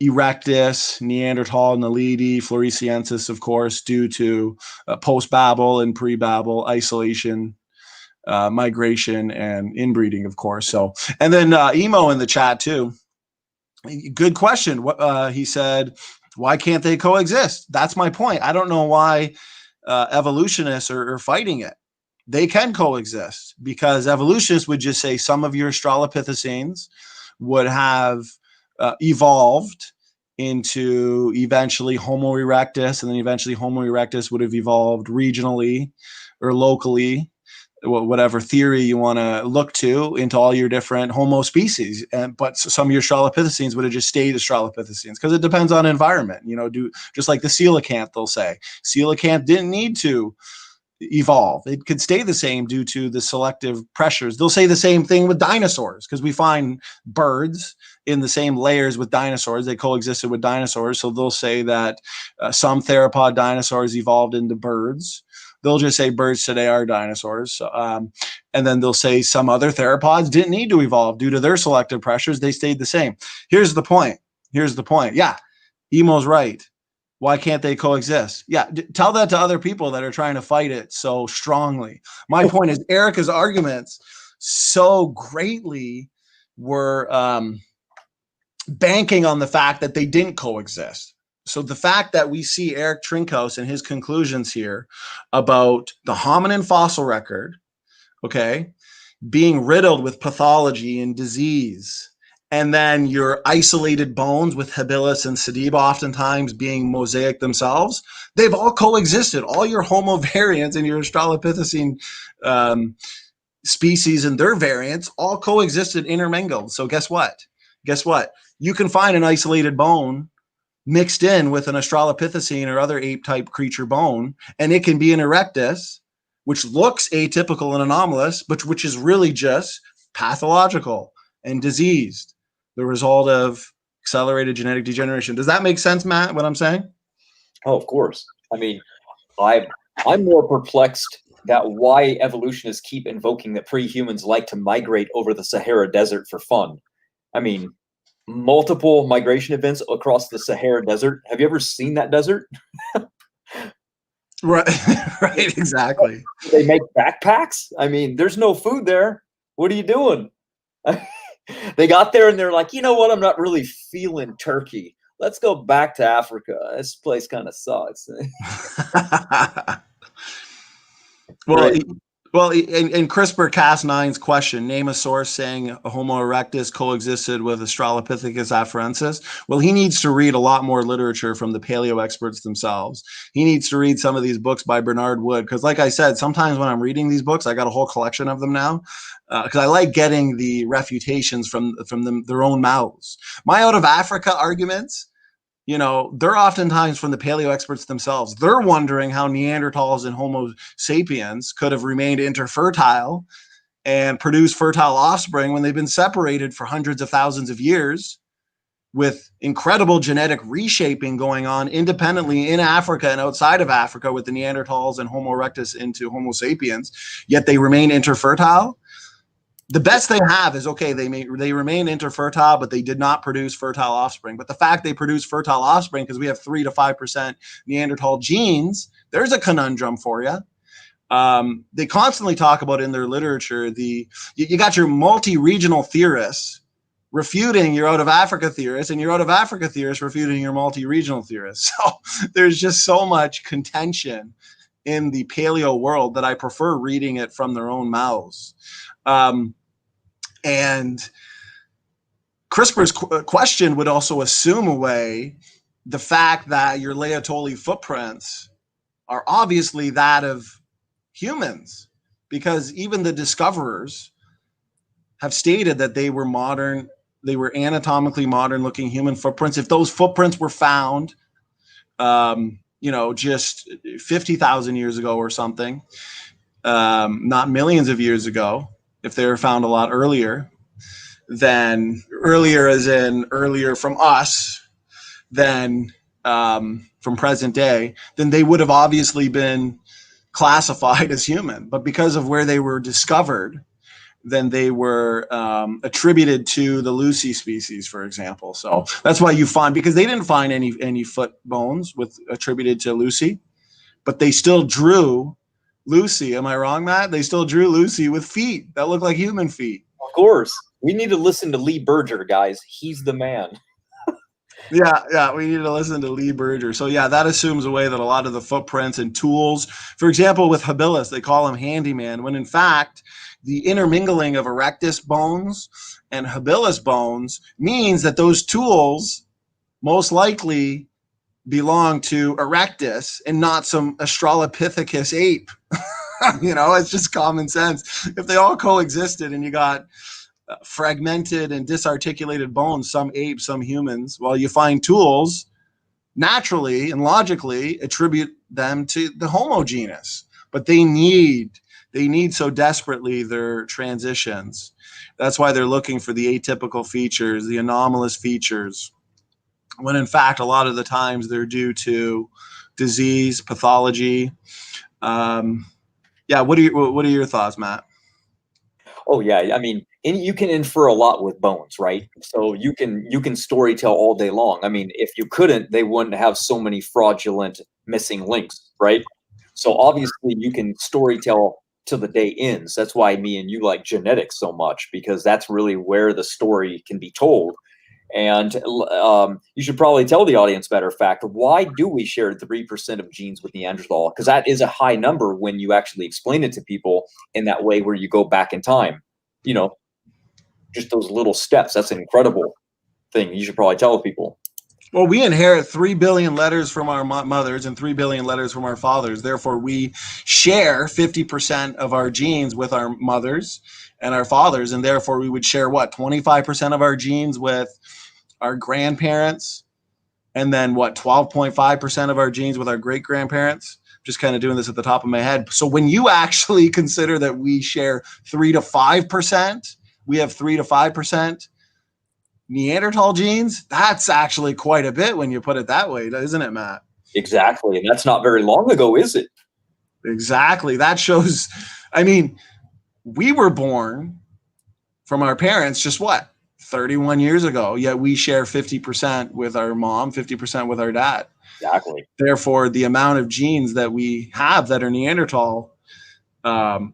Erectus, Neanderthal, Naledi, Floresiensis, of course, due to post-Babel and pre-Babel isolation, migration, and inbreeding, of course. So, and then Emo in the chat too. Good question. He said, why can't they coexist? That's my point. I don't know why evolutionists are fighting it. They can coexist, because evolutionists would just say some of your Australopithecines would have evolved into eventually Homo erectus, and then eventually Homo erectus would have evolved regionally or locally, whatever theory you want to look to, into all your different Homo species. But some of your Australopithecines would have just stayed Australopithecines, because it depends on environment. Just like the coelacanth, they'll say coelacanth didn't need to evolve. It could stay the same due to the selective pressures. They'll say the same thing with dinosaurs, because we find birds in the same layers with dinosaurs. They coexisted with dinosaurs. So they'll say that some theropod dinosaurs evolved into birds. They'll just say birds today are dinosaurs. And then they'll say some other theropods didn't need to evolve due to their selective pressures. They stayed the same. Here's the point. Yeah, Emo's right. Why can't they coexist? Yeah, tell that to other people that are trying to fight it so strongly. My point is, Erika's arguments so greatly were banking on the fact that they didn't coexist. So the fact that we see Eric Trinkhaus and his conclusions here about the hominin fossil record, okay, being riddled with pathology and disease and then your isolated bones with habilis and sediba oftentimes being mosaic themselves, they've all coexisted. All your Homo variants and your Australopithecine species and their variants all coexisted, intermingled. So guess what? You can find an isolated bone mixed in with an Australopithecine or other ape-type creature bone, and it can be an erectus, which looks atypical and anomalous, but which is really just pathological and diseased, the result of accelerated genetic degeneration. Does that make sense, Matt, what I'm saying? Oh, of course. I mean, I'm more perplexed that why evolutionists keep invoking that pre-humans like to migrate over the Sahara Desert for fun. I mean, multiple migration events across the Sahara Desert. Have you ever seen that desert? Right, right, exactly. They make backpacks. I mean, there's no food there. What are you doing? They got there and they're like, you know what? I'm not really feeling Turkey. Let's go back to Africa. This place kind of sucks. Well, Right. in CRISPR-Cas9's question, name a source saying Homo erectus coexisted with Australopithecus afarensis. Well, he needs to read a lot more literature from the paleo experts themselves. He needs to read some of these books by Bernard Wood, because like I said, sometimes when I'm reading these books, I got a whole collection of them now, because I like getting the refutations from them, their own mouths. My out of Africa arguments, you know, they're oftentimes from the paleo experts themselves. They're wondering how Neanderthals and Homo sapiens could have remained interfertile and produced fertile offspring when they've been separated for hundreds of thousands of years, with incredible genetic reshaping going on independently in Africa and outside of Africa with the Neanderthals and Homo erectus into Homo sapiens, yet they remain interfertile. The best they have is, okay, they remain interfertile, but they did not produce fertile offspring. But the fact they produce fertile offspring, because we have 3 to 5% Neanderthal genes, there's a conundrum for you. They constantly talk about in their literature, you got your multi-regional theorists refuting your out of Africa theorists, and your out of Africa theorists refuting your multi-regional theorists. So there's just so much contention in the paleo world that I prefer reading it from their own mouths. And CRISPR's question would also assume away the fact that your Laetoli footprints are obviously that of humans, because even the discoverers have stated that they were anatomically modern looking human footprints. If those footprints were found, just 50,000 years ago or something, not millions of years ago, if they were found a lot earlier, then earlier as in earlier from us, than from present day, then they would have obviously been classified as human. But because of where they were discovered, then they were attributed to the Lucy species, for example. So that's why you find, because they didn't find any foot bones attributed to Lucy, but they still drew Lucy. Am I wrong, Matt? They still drew Lucy with feet that look like human feet. Of course. We need to listen to Lee Berger, guys. He's the man. Yeah, we need to listen to Lee Berger. So yeah, that assumes away that a lot of the footprints and tools, for example, with habilis, they call him handyman, when in fact, the intermingling of erectus bones and habilis bones means that those tools most likely belong to erectus and not some Australopithecus ape. It's just common sense. If they all coexisted and you got fragmented and disarticulated bones, some apes, some humans, well, you find tools naturally and logically attribute them to the Homo genus, but they need so desperately their transitions. That's why they're looking for the atypical features, the anomalous features, when in fact a lot of the times they're due to disease, pathology. What are your thoughts, Matt? Oh yeah, I mean, you can infer a lot with bones, right? So you can story tell all day long. I mean, if you couldn't, they wouldn't have so many fraudulent missing links, right? So obviously you can story tell till the day ends. That's why me and you like genetics so much, because that's really where the story can be told. And you should probably tell the audience, matter of fact, why do we share 3% of genes with Neanderthal? Because that is a high number when you actually explain it to people in that way, where you go back in time, just those little steps. That's an incredible thing. You should probably tell people. Well, we inherit 3 billion letters from our mothers and 3 billion letters from our fathers. Therefore, we share 50% of our genes with our mothers and our fathers. And therefore, we would share what, 25% of our genes with our grandparents. And then what, 12.5% of our genes with our great grandparents. Just kind of doing this at the top of my head. So when you actually consider that we share 3 to 5%, we have 3 to 5% Neanderthal genes, that's actually quite a bit when you put it that way, isn't it, Matt? Exactly. And that's not very long ago, is it? Exactly. That shows, I mean, we were born from our parents just what, 31 years ago, yet we share 50% with our mom, 50% with our dad. Exactly. Therefore, the amount of genes that we have that are Neanderthal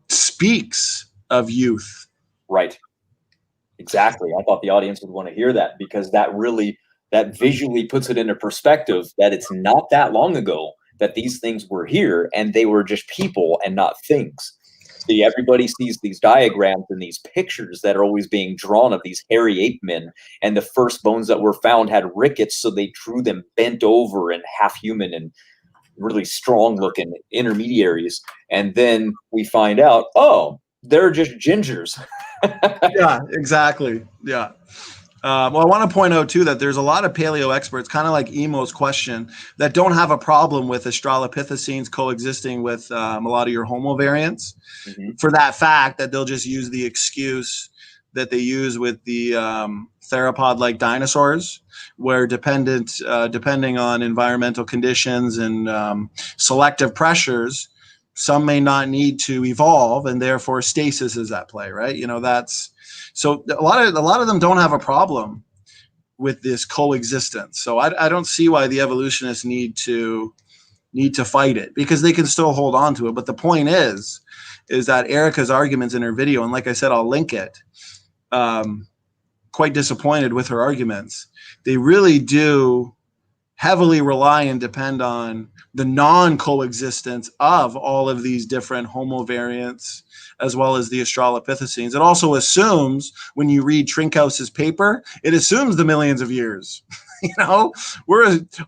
speaks of youth. Right. Exactly. I thought the audience would want to hear that, because that visually puts it into perspective that it's not that long ago that these things were here, and they were just people and not things. See, everybody sees these diagrams and these pictures that are always being drawn of these hairy ape men, and the first bones that were found had rickets, so they drew them bent over and half human and really strong looking intermediaries. And then we find out, oh, they're just gingers. Yeah, exactly. Yeah. Well, I want to point out too that there's a lot of paleo experts, kind of like Emo's question, that don't have a problem with Australopithecines coexisting with a lot of your Homo variants, for that fact that they'll just use the excuse that they use with the theropod-like dinosaurs, where depending on environmental conditions and selective pressures, some may not need to evolve, and therefore stasis is at play, right? You know, that's so a lot of them don't have a problem with this coexistence. So I don't see why the evolutionists need to fight it, because they can still hold on to it. But the point is that Erika's arguments in her video, and like I said, I'll link it, quite disappointed with her arguments. They really do heavily rely and depend on the non-coexistence of all of these different Homo variants, as well as the Australopithecines. It also assumes, when you read Trinkhouse's paper, it assumes the millions of years. You know,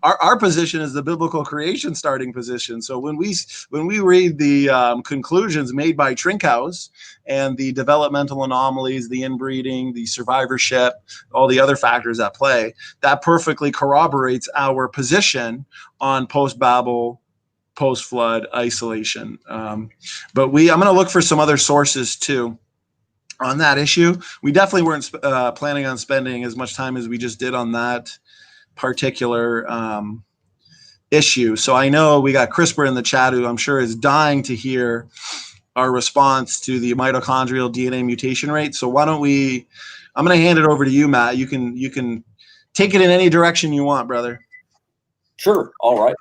our position is the biblical creation starting position. So when we read the conclusions made by Trinkhouse and the developmental anomalies, the inbreeding, the survivorship, all the other factors at play, that perfectly corroborates our position on post-Babel, post-flood isolation. But I'm going to look for some other sources too on that issue. We definitely weren't planning on spending as much time as we just did on that particular issue. So I know we got CRISPR in the chat, who I'm sure is dying to hear our response to the mitochondrial DNA mutation rate. So why don't I'm going to hand it over to you, Matt. You can take it in any direction you want, brother. Sure. All right.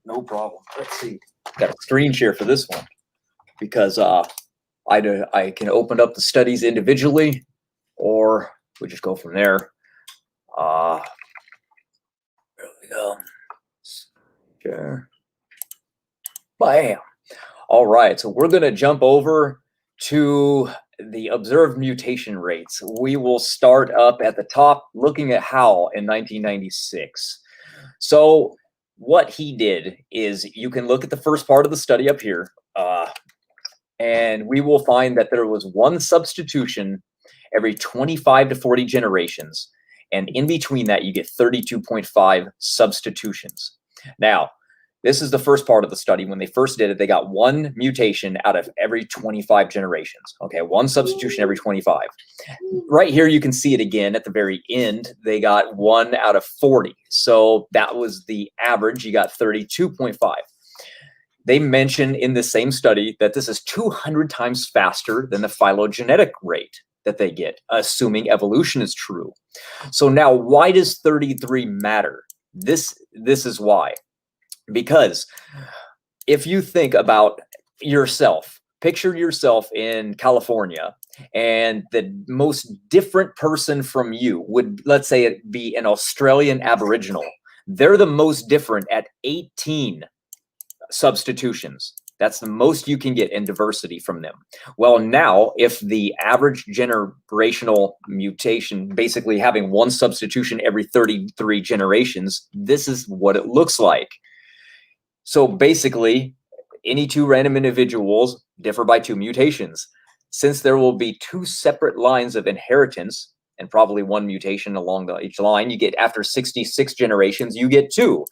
No problem. Let's see. Got a screen share for this one, because I can open up the studies individually, or we just go from there. There we go. Share. Bam. All right. So we're going to jump over to the observed mutation rates. We will start up at the top, looking at Howell in 1996. So what he did is, you can look at the first part of the study up here, and we will find that there was one substitution every 25 to 40 generations. And in between that, you get 32.5 substitutions. Now, this is the first part of the study. When they first did it, they got one mutation out of every 25 generations. Okay, one substitution every 25. Right here, you can see it again at the very end. They got 1 out of 40. So that was the average. You got 32.5. They mention in the same study that this is 200 times faster than the phylogenetic rate that they get, assuming evolution is true. So now, why does 33 matter? This is why. Because if you think about yourself, picture yourself in California, and the most different person from you would, let's say it be an Australian Aboriginal. They're the most different at 18 substitutions. That's the most you can get in diversity from them. Well, now, if the average generational mutation, basically having one substitution every 33 generations, this is what it looks like. So basically, any two random individuals differ by two mutations. Since there will be two separate lines of inheritance, and probably one mutation along each line, you get after 66 generations, you get two.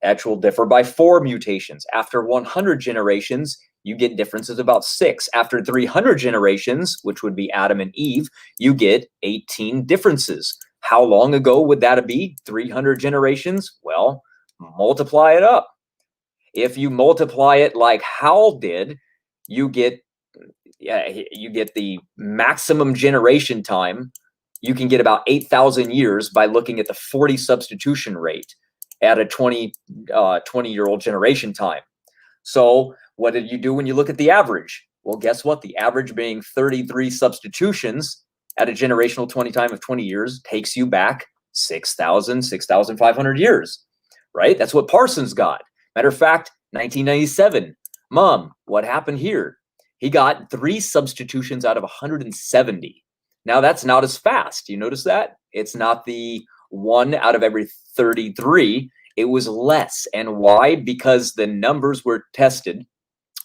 That will differ by 4 mutations. After 100 generations, you get differences about 6. After 300 generations, which would be Adam and Eve, you get 18 differences. How long ago would that be? 300 generations? Well, multiply it up. If you multiply it like Hal did, you get the maximum generation time. You can get about 8,000 years by looking at the 40 substitution rate at a 20-year-old generation time. So what did you do when you look at the average? Well, guess what? The average being 33 substitutions at a generational 20 time of 20 years takes you back 6,000, 6,500 years, right? That's what Parsons got. Matter of fact, 1997, Mom, what happened here? He got 3 substitutions out of 170. Now that's not as fast. You notice that? It's not the 1 out of every 33. It was less. And why? Because the numbers were tested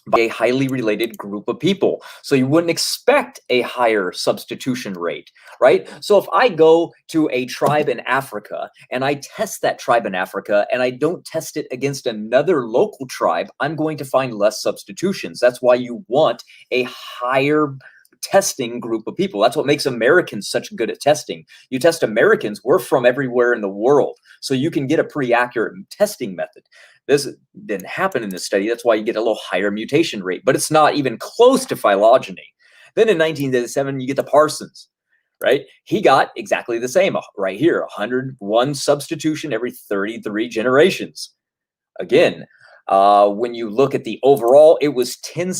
by a highly related group of people. So you wouldn't expect a higher substitution rate, right? So if I go to a tribe in Africa and I test that tribe in Africa and I don't test it against another local tribe, I'm going to find less substitutions. That's why you want a higher testing group of people. That's what makes Americans such good at testing. You test Americans, we're from everywhere in the world, so you can get a pretty accurate testing method. This didn't happen in this study. That's why you get a little higher mutation rate, but it's not even close to phylogeny. Then in 1987, you get the Parsons, right? He got exactly the same right here, 101 substitution every 33 generations. Again, when you look at the overall, it was 10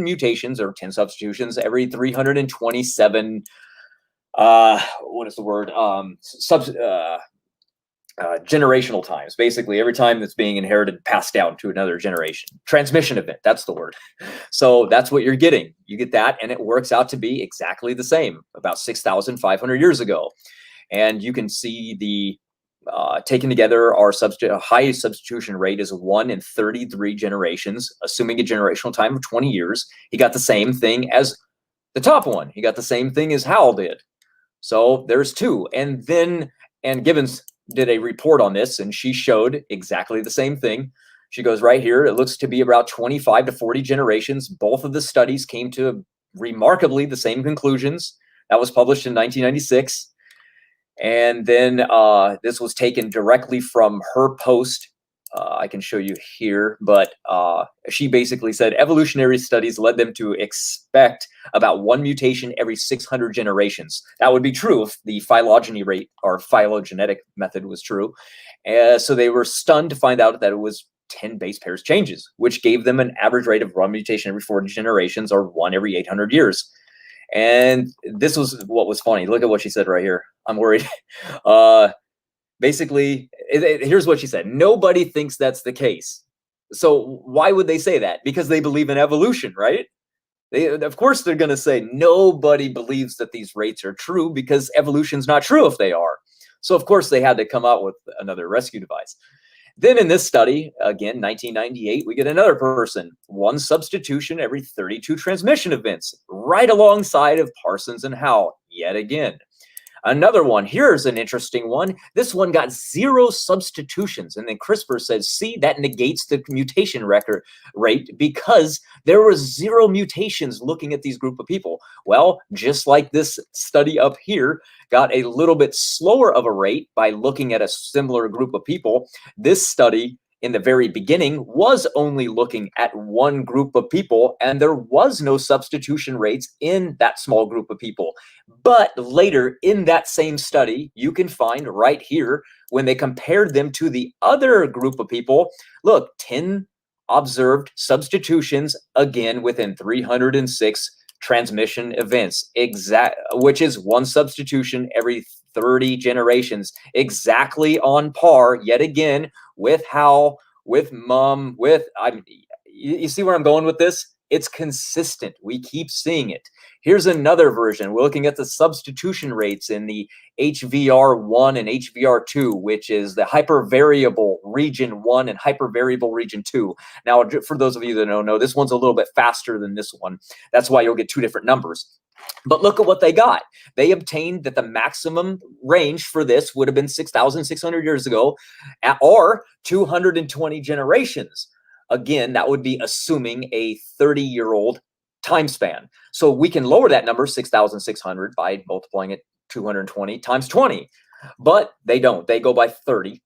mutations or 10 substitutions every 327, what is the word? Generational times. Basically, every time that's being inherited, passed down to another generation. Transmission event, that's the word. So that's what you're getting. You get that, and it works out to be exactly the same, about 6,500 years ago. And you can see the taken together, our highest substitution rate is 1 in 33 generations, assuming a generational time of 20 years. He got the same thing as the top one. He got the same thing as Howell did. So there's 2. And then, and Gibbons did a report on this, and she showed exactly the same thing. She goes right here, it looks to be about 25 to 40 generations. Both of the studies came to remarkably the same conclusions. That was published in 1996. And then this was taken directly from her post. I can show you here, but she basically said evolutionary studies led them to expect about 1 mutation every 600 generations. That would be true if the phylogeny rate or phylogenetic method was true. So they were stunned to find out that it was 10 base pairs changes, which gave them an average rate of 1 mutation every 40 generations or 1 every 800 years. And this was what was funny. Look at what she said right here. I'm worried. Basically, here's what she said. Nobody thinks that's the case. So why would they say that? Because they believe in evolution, right? Of course, they're going to say nobody believes that these rates are true because evolution's not true if they are. So, of course, they had to come out with another rescue device. Then in this study, again, 1998, we get another person, 1 substitution every 32 transmission events, right alongside of Parsons and Howell, yet again. Another one, here's an interesting one. This one got 0 substitutions. And then CRISPR says, see, that negates the mutation rate because there were 0 mutations looking at these group of people. Well, just like this study up here got a little bit slower of a rate by looking at a similar group of people, this study in the very beginning was only looking at 1 group of people, and there was no substitution rates in that small group of people. But later in that same study, you can find right here, when they compared them to the other group of people, look, 10 observed substitutions, again, within 306 transmission events, which is 1 substitution every 30 generations, exactly on par, yet again, with Hal, with Mum, with, you see where I'm going with this? It's consistent. We keep seeing it. Here's another version. We're looking at the substitution rates in the HVR1 and HVR2, which is the hypervariable region 1 and hypervariable region 2. Now, for those of you that don't know, this one's a little bit faster than this one. That's why you'll get two different numbers. But look at what they got. They obtained that the maximum range for this would have been 6,600 years ago, or 220 generations. Again, that would be assuming a 30-year-old time span. So we can lower that number, 6,600, by multiplying it 220 times 20. But they don't. They go by 30.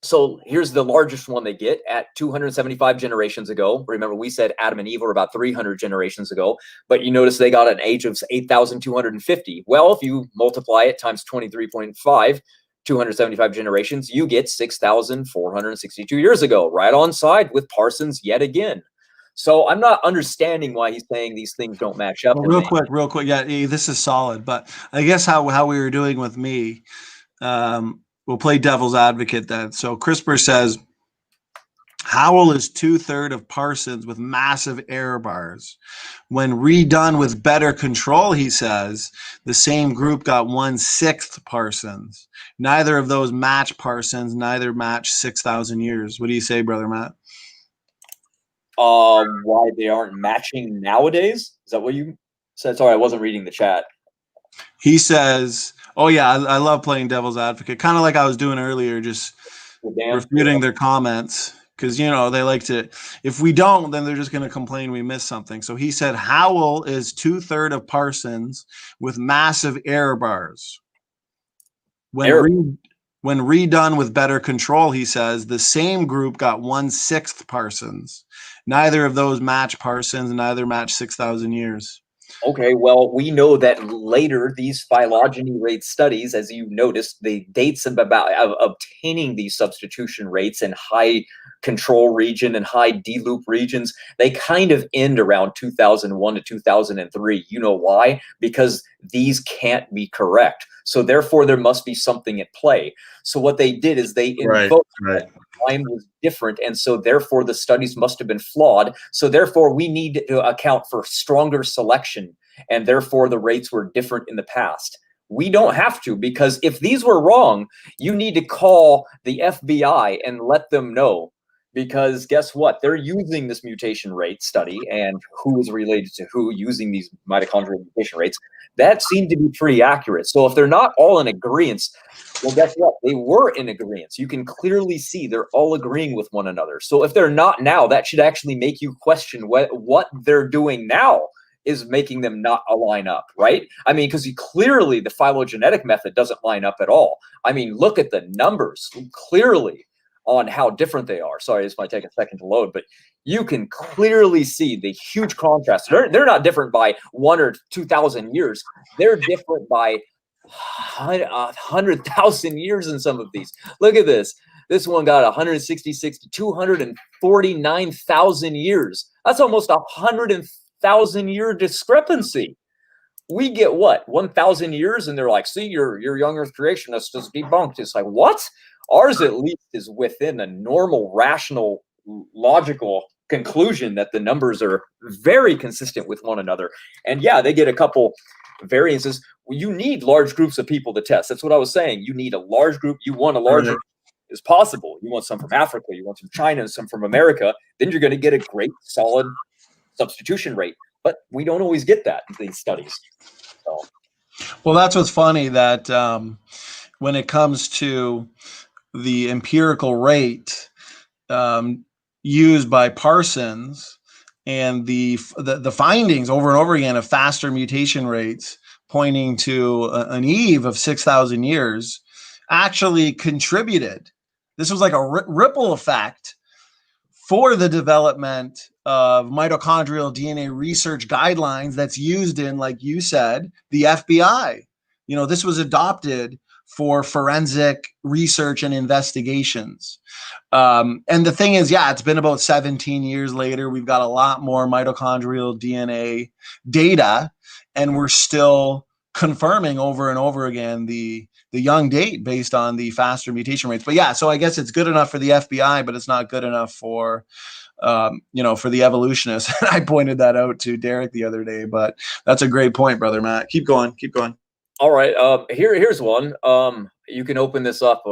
So here's the largest one they get at 275 generations ago. Remember, we said Adam and Eve were about 300 generations ago, but you notice they got an age of 8,250. Well, if you multiply it times 23.5, 275 generations, you get 6,462 years ago, right on side with Parsons yet again. So I'm not understanding why he's saying these things don't match up. Well, real quick. Yeah, this is solid. But I guess how we were doing with me, we'll play devil's advocate then. So CRISPR says Howell is 2/3 of Parsons with massive error bars. When redone with better control, he says, the same group got 1/6 Parsons. Neither of those match Parsons, neither match 6,000 years. What do you say, Brother Matt? Why they aren't matching nowadays? Is that what you said? Sorry, I wasn't reading the chat. He says, oh yeah, I love playing devil's advocate, kind of like I was doing earlier, just refuting their comments. Because, you know, they like to, if we don't, then they're just going to complain we missed something. So he said Howell is 2/3 of Parsons with massive error bars. When redone with better control, he says, the same group got 1/6 Parsons. Neither of those match Parsons, neither match 6,000 years. Okay, well, we know that later these phylogeny rate studies, as you noticed, the dates of obtaining these substitution rates in high control region and high D-loop regions, they kind of end around 2001 to 2003. You know why? Because these can't be correct. So therefore, there must be something at play. So what they did is they invoked that time was different, and so therefore the studies must have been flawed. So therefore, we need to account for stronger selection, and therefore the rates were different in the past. We don't have to, because if these were wrong, you need to call the FBI and let them know. Because guess what? They're using this mutation rate study and who is related to who using these mitochondrial mutation rates. That seemed to be pretty accurate. So if they're not all in agreement, well, guess what? They were in agreement. You can clearly see they're all agreeing with one another. So if they're not now, that should actually make you question what they're doing now is making them not align up, right? I mean, because clearly the phylogenetic method doesn't line up at all. I mean, look at the numbers clearly on how different they are. Sorry, this might take a second to load, but you can clearly see the huge contrast. They're not different by 1 or 2,000 years. They're different by 100,000 years in some of these. Look at this. This one got 166 to 249,000 years. That's almost 100,000 year discrepancy. We get what, 1,000 years, and they're like, see, your young Earth creationist is debunked. It's like, what? Ours at least is within a normal, rational, logical conclusion that the numbers are very consistent with one another. And yeah, they get a couple variances. You need large groups of people to test. That's what I was saying. You need a large group. You want a large group as possible. You want some from Africa, you want some China, and some from America. Then you're going to get a great, solid substitution rate. But we don't always get that in these studies. So. Well, that's what's funny, that when it comes to the empirical rate used by Parsons and the findings over and over again of faster mutation rates pointing to an Eve of 6,000 years actually contributed. This was like a ripple effect for the development of mitochondrial DNA research guidelines that's used in, like you said, the FBI. You know, this was adopted for forensic research and investigations. And the thing is, yeah, it's been about 17 years later. We've got a lot more mitochondrial DNA data, and we're still confirming over and over again the young date based on the faster mutation rates. But yeah, so I guess it's good enough for the FBI, but it's not good enough for for the evolutionists. I pointed that out to Derek the other day, but that's a great point, brother Matt. Keep going. All right. Here's one. You can open this up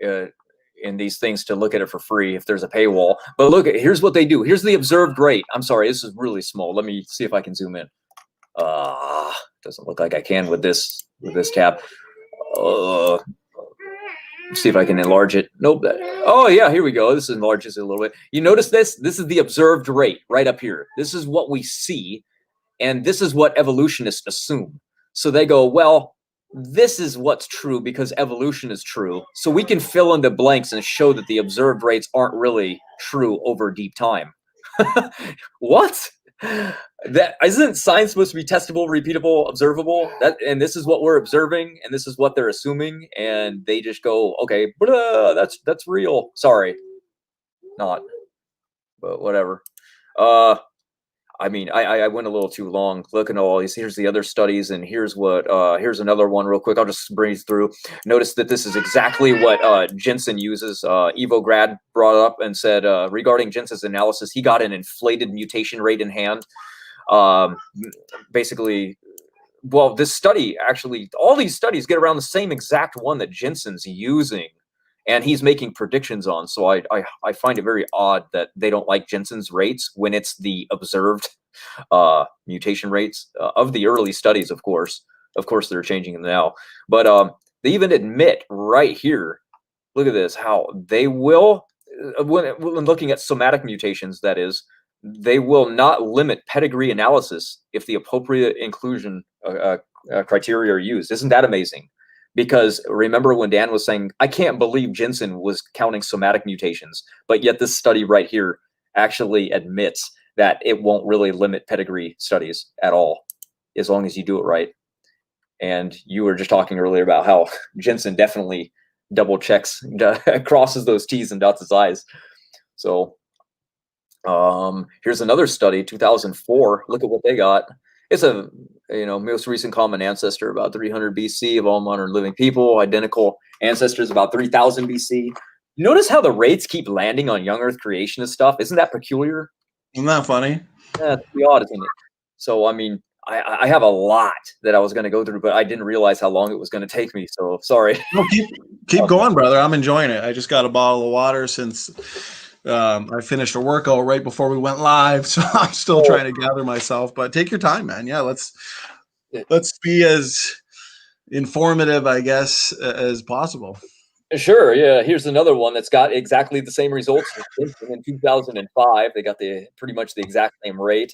in these things to look at it for free if there's a paywall. But look, here's what they do. Here's the observed rate. I'm sorry, this is really small. Let me see if I can zoom in. Doesn't look like I can with this tab. See if I can enlarge it. Nope. Oh yeah, here we go. This enlarges it a little bit. You notice this? This is the observed rate right up here. This is what we see, and this is what evolutionists assume. So they go, well, this is what's true because evolution is true. So we can fill in the blanks and show that the observed rates aren't really true over deep time. What? That isn't science supposed to be testable, repeatable, observable? And this is what we're observing, and this is what they're assuming, and they just go, okay, that's real. Sorry, not, but whatever. I mean, I went a little too long looking at all these. Here's the other studies, and here's what here's another one real quick. I'll just breeze through. Notice that this is exactly what Jensen uses. EvoGrad brought up and said regarding Jensen's analysis, he got an inflated mutation rate in hand. Basically, well, this study actually, all these studies get around the same exact one that Jensen's using, and he's making predictions on. So I find it very odd that they don't like Jensen's rates when it's the observed mutation rates of the early studies. Of course, they're changing them now, but they even admit right here. Look at this, how they will, when looking at somatic mutations, that is, they will not limit pedigree analysis if the appropriate inclusion criteria are used. Isn't that amazing? Because remember when Dan was saying, I can't believe Jensen was counting somatic mutations, but yet this study right here actually admits that it won't really limit pedigree studies at all, as long as you do it right. And you were just talking earlier about how Jensen definitely double checks, crosses those T's and dots his I's. So here's another study, 2004. Look at what they got. It's a most recent common ancestor about 300 BC of all modern living people. Identical ancestors about 3000 BC. Notice how the rates keep landing on young Earth creationist stuff. Isn't that peculiar? Isn't that funny? Yeah, it's pretty odd, isn't it? So I mean, I have a lot that I was going to go through, but I didn't realize how long it was going to take me. So sorry. No, keep going, brother. I'm enjoying it. I just got a bottle of water since I finished a workout right before we went live, so I'm still trying to gather myself. But take your time, man. Yeah, let's be as informative, I guess, as possible. Sure. Yeah. Here's another one that's got exactly the same results. In 2005, they got pretty much the exact same rate.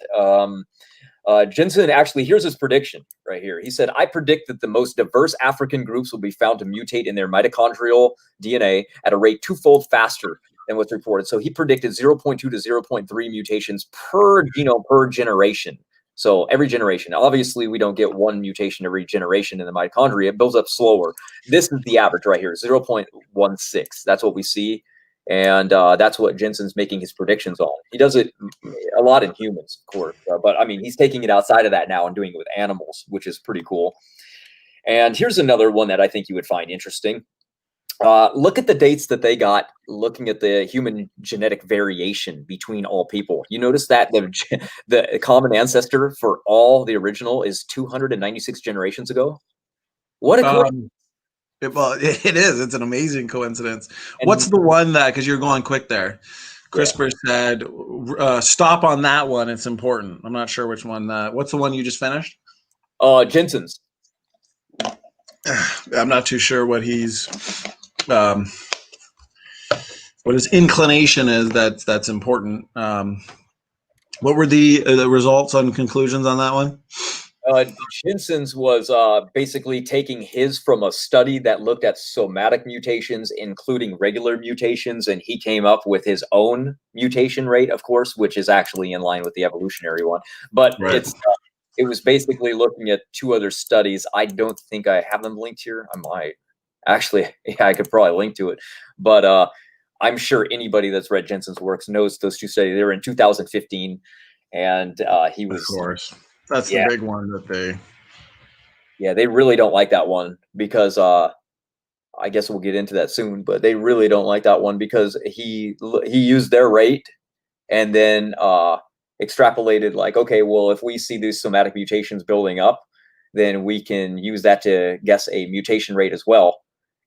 Jensen actually, here's his prediction right here. He said, I predict that the most diverse African groups will be found to mutate in their mitochondrial DNA at a rate twofold faster than what's reported. So he predicted 0.2 to 0.3 mutations per genome per generation. So every generation. Obviously, we don't get one mutation every generation in the mitochondria. It builds up slower. This is the average right here, 0.16. That's what we see. And that's what Jensen's making his predictions on. He does it a lot in humans, of course. But, I mean, he's taking it outside of that now and doing it with animals, which is pretty cool. And here's another one that I think you would find interesting. Look at the dates that they got looking at the human genetic variation between all people. You notice that the common ancestor for all the original is 296 generations ago. What a coincidence. Well, it is. It's an amazing coincidence. And what's the one that, because you're going quick there, CRISPR said, stop on that one. It's important. I'm not sure which one. What's the one you just finished? Jensen's. I'm not too sure what he's... what his inclination is that's important. What were the results and conclusions on that one? Jensen's was basically taking his from a study that looked at somatic mutations, including regular mutations, and he came up with his own mutation rate, of course, which is actually in line with the evolutionary one. But it was basically looking at two other studies. I don't think I have them linked here. I might. Actually, yeah, I could probably link to it. But I'm sure anybody that's read Jensen's works knows those two studies. They were in 2015, and he was... Of course. That's the big one that they... Yeah, they really don't like that one because I guess we'll get into that soon, but they really don't like that one because he used their rate and then extrapolated like, okay, well, if we see these somatic mutations building up, then we can use that to guess a mutation rate as well.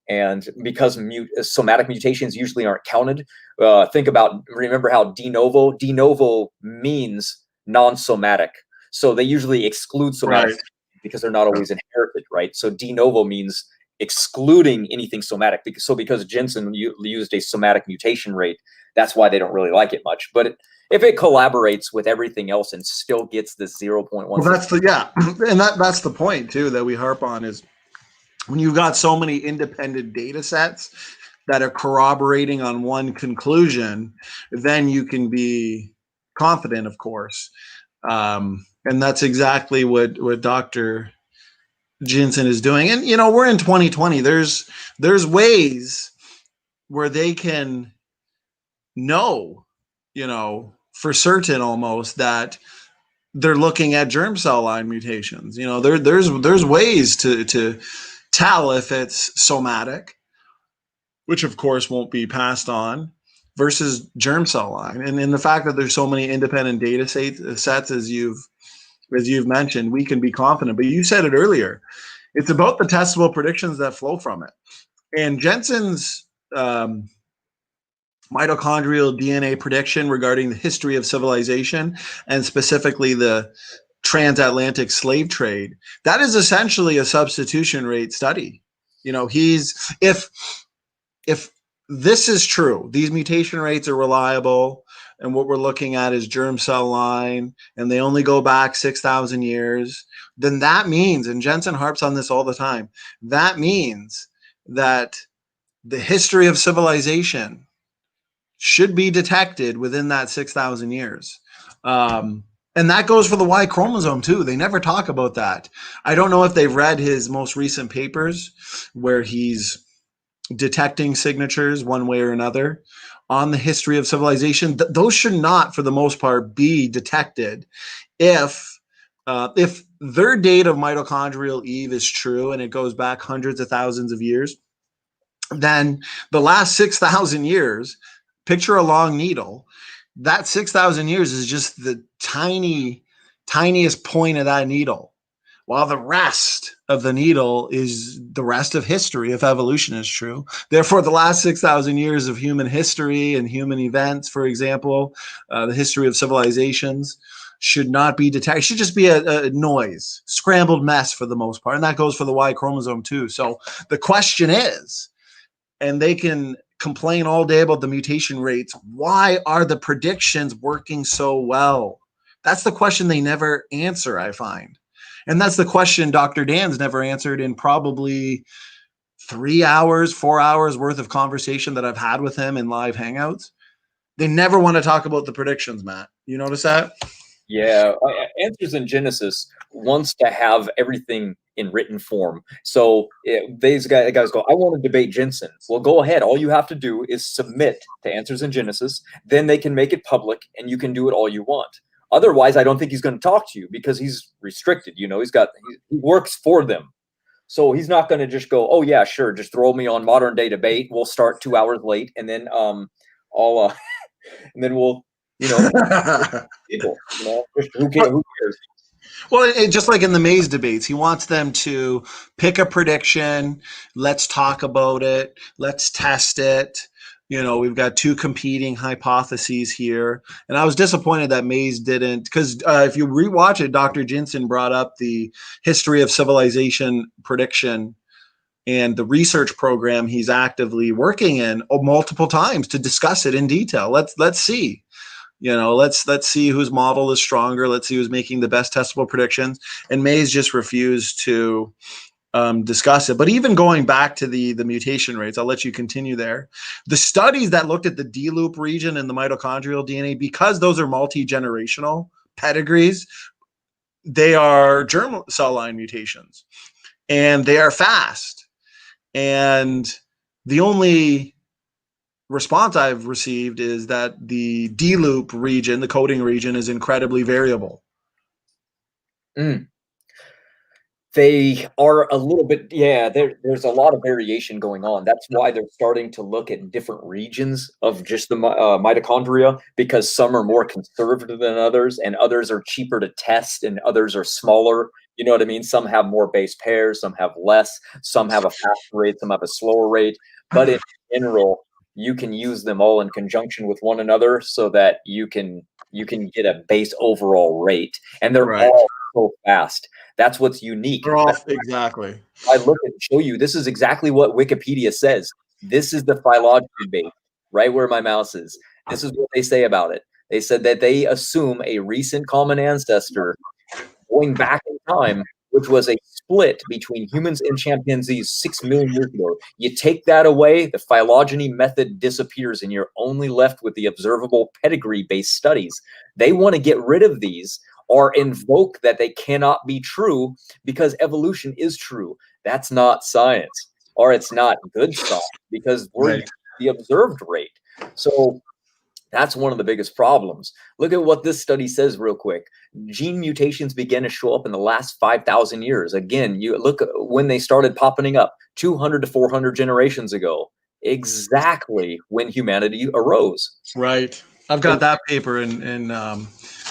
And because somatic mutations usually aren't counted, remember how de novo means non-somatic. So they usually exclude somatic because they're not always inherited, right? So de novo means excluding anything somatic. Because Jensen used a somatic mutation rate, that's why they don't really like it much. But if it collaborates with everything else and still gets the 0.1, well, that's and that's the point too that we harp on is when you've got so many independent data sets that are corroborating on one conclusion, then you can be confident, of course. And that's exactly what Dr. Jensen is doing. And, you know, we're in 2020. There's ways where they can know, you know, for certain almost that they're looking at germ cell line mutations. You know, there's ways to tell if it's somatic, which of course won't be passed on, versus germ cell line. And in the fact that there's so many independent data sets as you've mentioned, we can be confident. But you said it earlier, it's about the testable predictions that flow from it. And Jensen's mitochondrial DNA prediction regarding the history of civilization and specifically the transatlantic slave trade, that is essentially a substitution rate study. You know, if this is true, these mutation rates are reliable, and what we're looking at is germ cell line, and they only go back 6,000 years, then that means, and Jensen harps on this all the time, that means that the history of civilization should be detected within that 6,000 years. And that goes for the Y chromosome too. They never talk about that. I don't know if they've read his most recent papers where he's detecting signatures one way or another on the history of civilization. Those should not, for the most part, be detected if their date of mitochondrial Eve is true and it goes back hundreds of thousands of years. Then the last 6,000 years, picture a long needle. That 6,000 years is just the tiniest point of that needle, while the rest of the needle is the rest of history, if evolution is true. Therefore, the last 6,000 years of human history and human events, for example, the history of civilizations, should not be detected. It should just be a noise, scrambled mess for the most part. And that goes for the Y chromosome too. So the question is, and they can complain all day about the mutation rates, why are the predictions working so well? That's the question they never answer, I find. And that's the question Dr. Dan's never answered in probably 3 hours, 4 hours worth of conversation that I've had with him in live hangouts. They never want to talk about the predictions, Matt. You notice that? Yeah, Answers in Genesis wants to have everything in written form. So these guys go, I want to debate Jensen. Well, go ahead. All you have to do is submit to Answers in Genesis. Then they can make it public, and you can do it all you want. Otherwise, I don't think he's going to talk to you because he's restricted. You know, he works for them. So he's not going to just go, oh, yeah, sure, just throw me on modern day debate. We'll start 2 hours late, and then and then we'll, you know, people, you know, who cares? Well, just like in the Maze debates, he wants them to pick a prediction. Let's talk about it. Let's test it. You know, we've got two competing hypotheses here. And I was disappointed that Maze didn't, because if you rewatch it, Dr. Jensen brought up the history of civilization prediction and the research program he's actively working in multiple times to discuss it in detail. Let's see. You know, let's see whose model is stronger. Let's see who's making the best testable predictions. And Mays just refused to discuss it. But even going back to the mutation rates, I'll let you continue there. The studies that looked at the D-loop region in the mitochondrial DNA, because those are multi-generational pedigrees, they are germ cell line mutations, and they are fast. And the only response I've received is that the D-loop region, the coding region, is incredibly variable. They are a little bit, yeah, there's a lot of variation going on. That's why they're starting to look at different regions of just the mitochondria, because some are more conserved than others, and others are cheaper to test, and others are smaller. You know what I mean? Some have more base pairs, some have less, some have a fast rate, some have a slower rate. But in general, you can use them all in conjunction with one another so that you can get a base overall rate, and they're Right. all so fast. That's what's unique. They're all exactly. I look and show you, this is exactly what Wikipedia says. This is the phylogeny base, right where my mouse is. This is what they say about it. They said that they assume a recent common ancestor going back in time, which was a split between humans and chimpanzees 6 million years ago. You take that away, the phylogeny method disappears, and you're only left with the observable pedigree-based studies. They want to get rid of these or invoke that they cannot be true because evolution is true. That's not science, or it's not good science, because we're Right. the observed rate. So that's one of the biggest problems. Look at what this study says real quick. Gene mutations began to show up in the last 5,000 years. Again, you look when they started popping up 200 to 400 generations ago, exactly when humanity arose. Right. I've got that paper in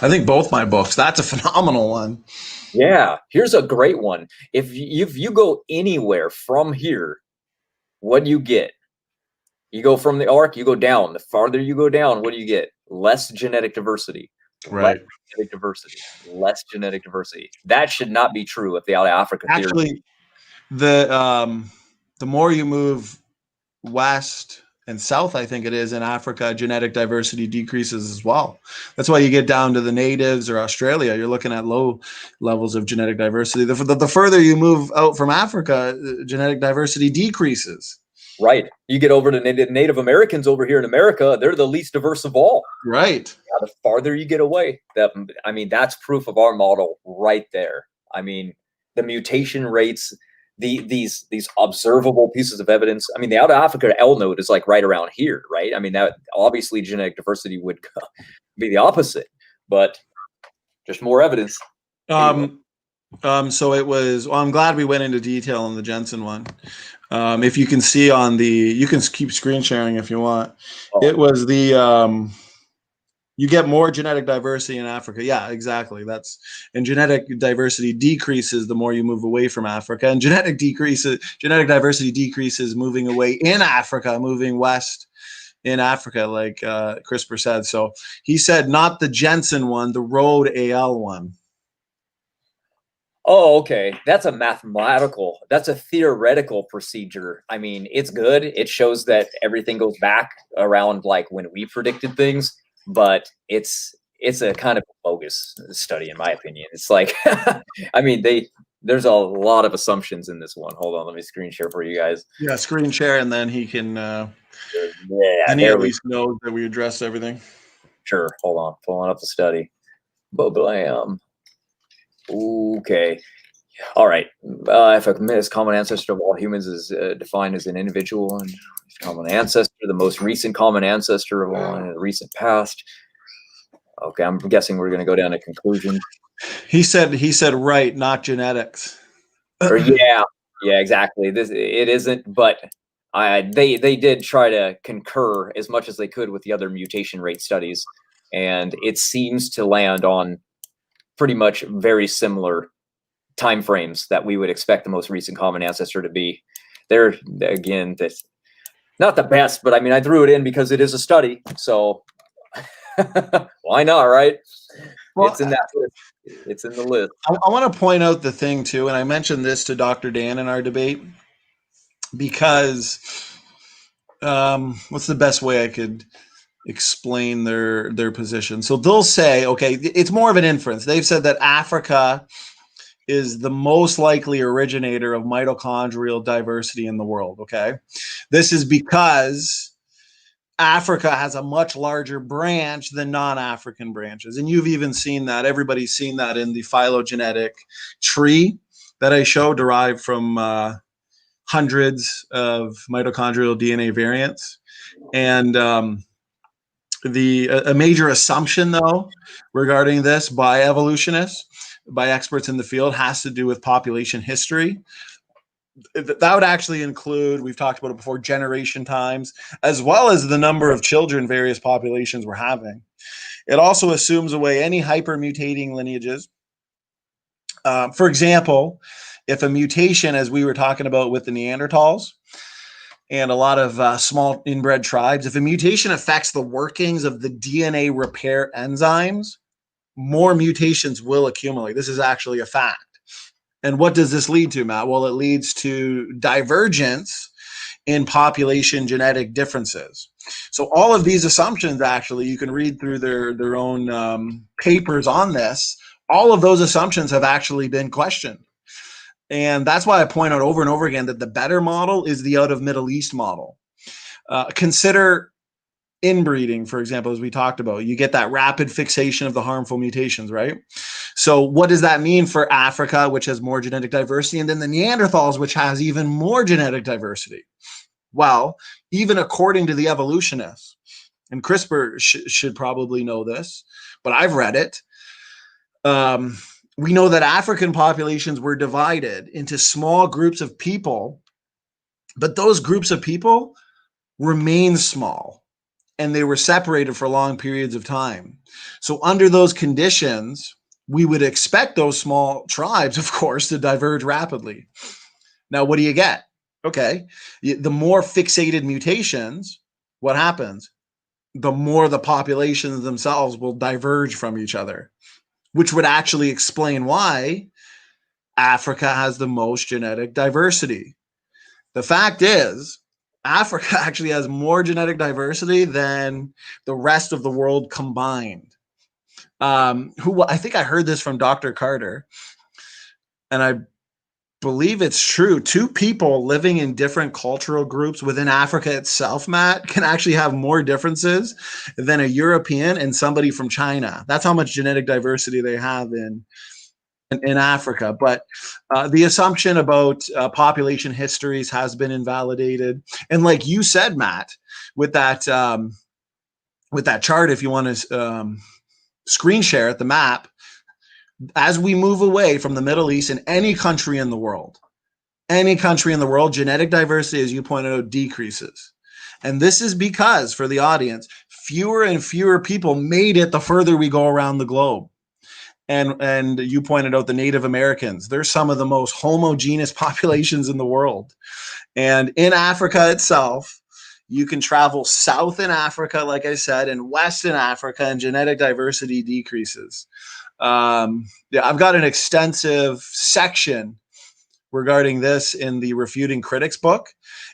I think both my books. That's a phenomenal one. Yeah, here's a great one. If you go anywhere from here, what do you get? You go from the arc, you go down. The farther you go down, what do you get? Less genetic diversity. Right. Less genetic diversity. Less genetic diversity. That should not be true if the out of Africa theory. Actually, the more you move west and south, I think it is, in Africa, genetic diversity decreases as well. That's why you get down to the natives or Australia, you're looking at low levels of genetic diversity. The further you move out from Africa, genetic diversity decreases. Right. You get over to Native Americans over here in America, they're the least diverse of all. Right. Yeah, the farther you get away, that's proof of our model right there. I mean, the mutation rates, these observable pieces of evidence. I mean, the out of Africa L node is like right around here, right? I mean, that obviously genetic diversity would be the opposite, but just more evidence. So it was, well, I'm glad we went into detail on the Jensen one. If you can see on you can keep screen sharing if you want. Oh. It was you get more genetic diversity in Africa. Yeah, exactly. And genetic diversity decreases the more you move away from Africa, and genetic diversity decreases moving away in Africa, moving west in Africa, like CRISPR said. So he said not the Jensen one, the Road AL one. Oh, okay. That's a theoretical procedure. I mean, it's good. It shows that everything goes back around like when we predicted things, but it's a kind of bogus study, in my opinion. It's like, I mean, there's a lot of assumptions in this one. Hold on, let me screen share for you guys. Yeah, screen share, and then he can, and he at least knows that we addressed everything. Sure. Hold on, pulling up the study. Blam. Okay. All right. If a common ancestor of all humans is defined as an individual and common ancestor, the most recent common ancestor of all in the recent past. Okay, I'm guessing we're going to go down to conclusion. He said right, not genetics. Yeah, exactly. It isn't, but they did try to concur as much as they could with the other mutation rate studies, and it seems to land on pretty much very similar time frames that we would expect the most recent common ancestor to be. There again, that's not the best, but I mean, I threw it in because it is a study, so why not, right? Well, it's in that list. It's in the list. I want to point out the thing too, and I mentioned this to Dr. Dan in our debate, because what's the best way I could explain their position? So they'll say, okay, it's more of an inference. They've said that Africa is the most likely originator of mitochondrial diversity in the world. Okay, this is because Africa has a much larger branch than non-African branches, and you've even seen that. Everybody's seen that in the phylogenetic tree that I show, derived from hundreds of mitochondrial DNA variants. And a major assumption, though, regarding this by evolutionists by experts in the field has to do with population history. That would actually include, we've talked about it before, generation times, as well as the number of children various populations were having. It also assumes away any hypermutating lineages. For example, if a mutation, as we were talking about with the Neanderthals and a lot of small inbred tribes, if a mutation affects the workings of the DNA repair enzymes, more mutations will accumulate. This is actually a fact. And what does this lead to, Matt? Well, it leads to divergence in population genetic differences. So all of these assumptions, actually, you can read through their own papers on this. All of those assumptions have actually been questioned. And that's why I point out over and over again that the better model is the out of Middle East model. Consider inbreeding, for example, as we talked about. You get that rapid fixation of the harmful mutations, right? So what does that mean for Africa, which has more genetic diversity, and then the Neanderthals, which has even more genetic diversity? Well, even according to the evolutionists, and CRISPR should probably know this, but I've read it. We know that African populations were divided into small groups of people, but those groups of people remain small, and they were separated for long periods of time. So under those conditions, we would expect those small tribes, of course, to diverge rapidly. Now, what do you get? Okay, the more fixated mutations, what happens? The more the populations themselves will diverge from each other, which would actually explain why Africa has the most genetic diversity. The fact is, Africa actually has more genetic diversity than the rest of the world combined. Who I think I heard this from Dr. Carter, and I believe it's true. Two people living in different cultural groups within Africa itself, Matt, can actually have more differences than a European and somebody from China. That's how much genetic diversity they have in Africa. But the assumption about population histories has been invalidated. And like you said, Matt, with that chart, if you want to screen share it, the map, as we move away from the Middle East and any country in the world, genetic diversity, as you pointed out, decreases. And this is because, for the audience, fewer and fewer people made it the further we go around the globe. And you pointed out the Native Americans. They're some of the most homogeneous populations in the world. And in Africa itself, you can travel south in Africa, like I said, and west in Africa, and genetic diversity decreases. I've got an extensive section regarding this in the Refuting Critics book.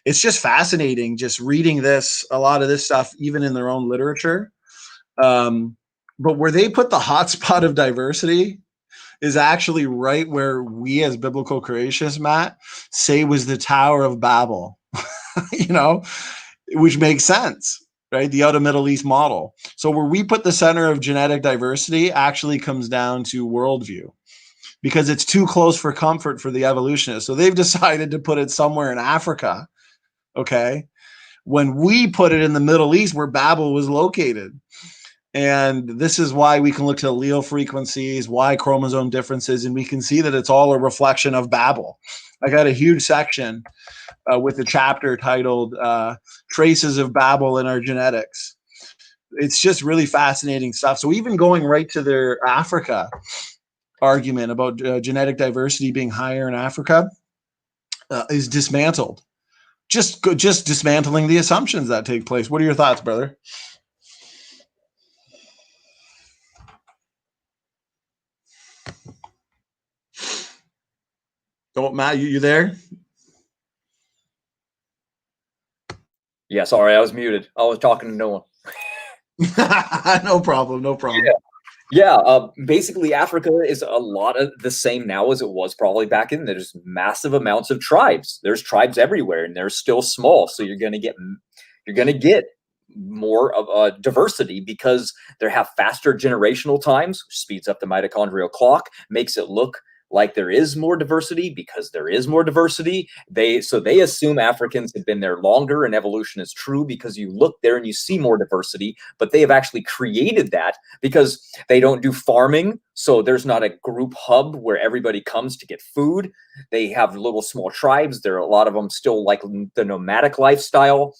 It's just fascinating just reading this, a lot of this stuff, even in their own literature. But where they put the hotspot of diversity is actually right where we as biblical creationists, Matt, say was the Tower of Babel, which makes sense, right? The out of Middle East model. So where we put the center of genetic diversity actually comes down to worldview, because it's too close for comfort for the evolutionists. So they've decided to put it somewhere in Africa, okay, when we put it in the Middle East where Babel was located. And this is why we can look to allele frequencies, Y chromosome differences, and we can see that it's all a reflection of Babel. I got a huge section with a chapter titled Traces of Babel in Our Genetics. It's just really fascinating stuff. So even going right to their Africa argument about genetic diversity being higher in Africa is dismantled. Just dismantling the assumptions that take place. What are your thoughts, brother? Oh, Matt, you there? Yeah, sorry, I was muted. I was talking to no one. No problem. Basically, Africa is a lot of the same now as it was probably back then. There's massive amounts of tribes. There's tribes everywhere, and they're still small. So you're gonna get more of diversity because they have faster generational times, which speeds up the mitochondrial clock, makes it look like there is more diversity because there is more diversity. They assume Africans have been there longer, and evolution is true because you look there and you see more diversity, but they have actually created that because they don't do farming. So there's not a group hub where everybody comes to get food. They have little small tribes. There are a lot of them still like the nomadic lifestyle.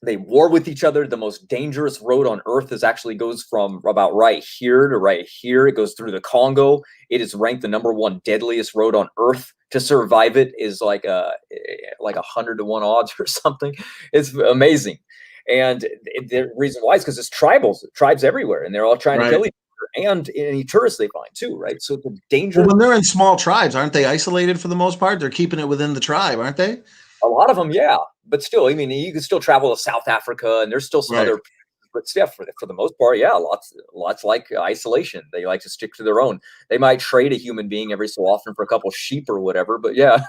They war with each other. The most dangerous road on earth goes from about right here to right here. It goes through the Congo. It is ranked the #1 deadliest road on earth. To survive it is like 100 to 1 odds or something. It's amazing. And the reason why is because it's tribes everywhere, and they're all trying to kill each other. And any tourists they find too, right? So the danger. Well, when they're in small tribes, aren't they isolated for the most part? They're keeping it within the tribe, aren't they? A lot of them, yeah. But still, I mean, you can still travel to South Africa, and there's still some other. But yeah, for the most part, yeah, lots like isolation. They like to stick to their own. They might trade a human being every so often for a couple sheep or whatever, but yeah.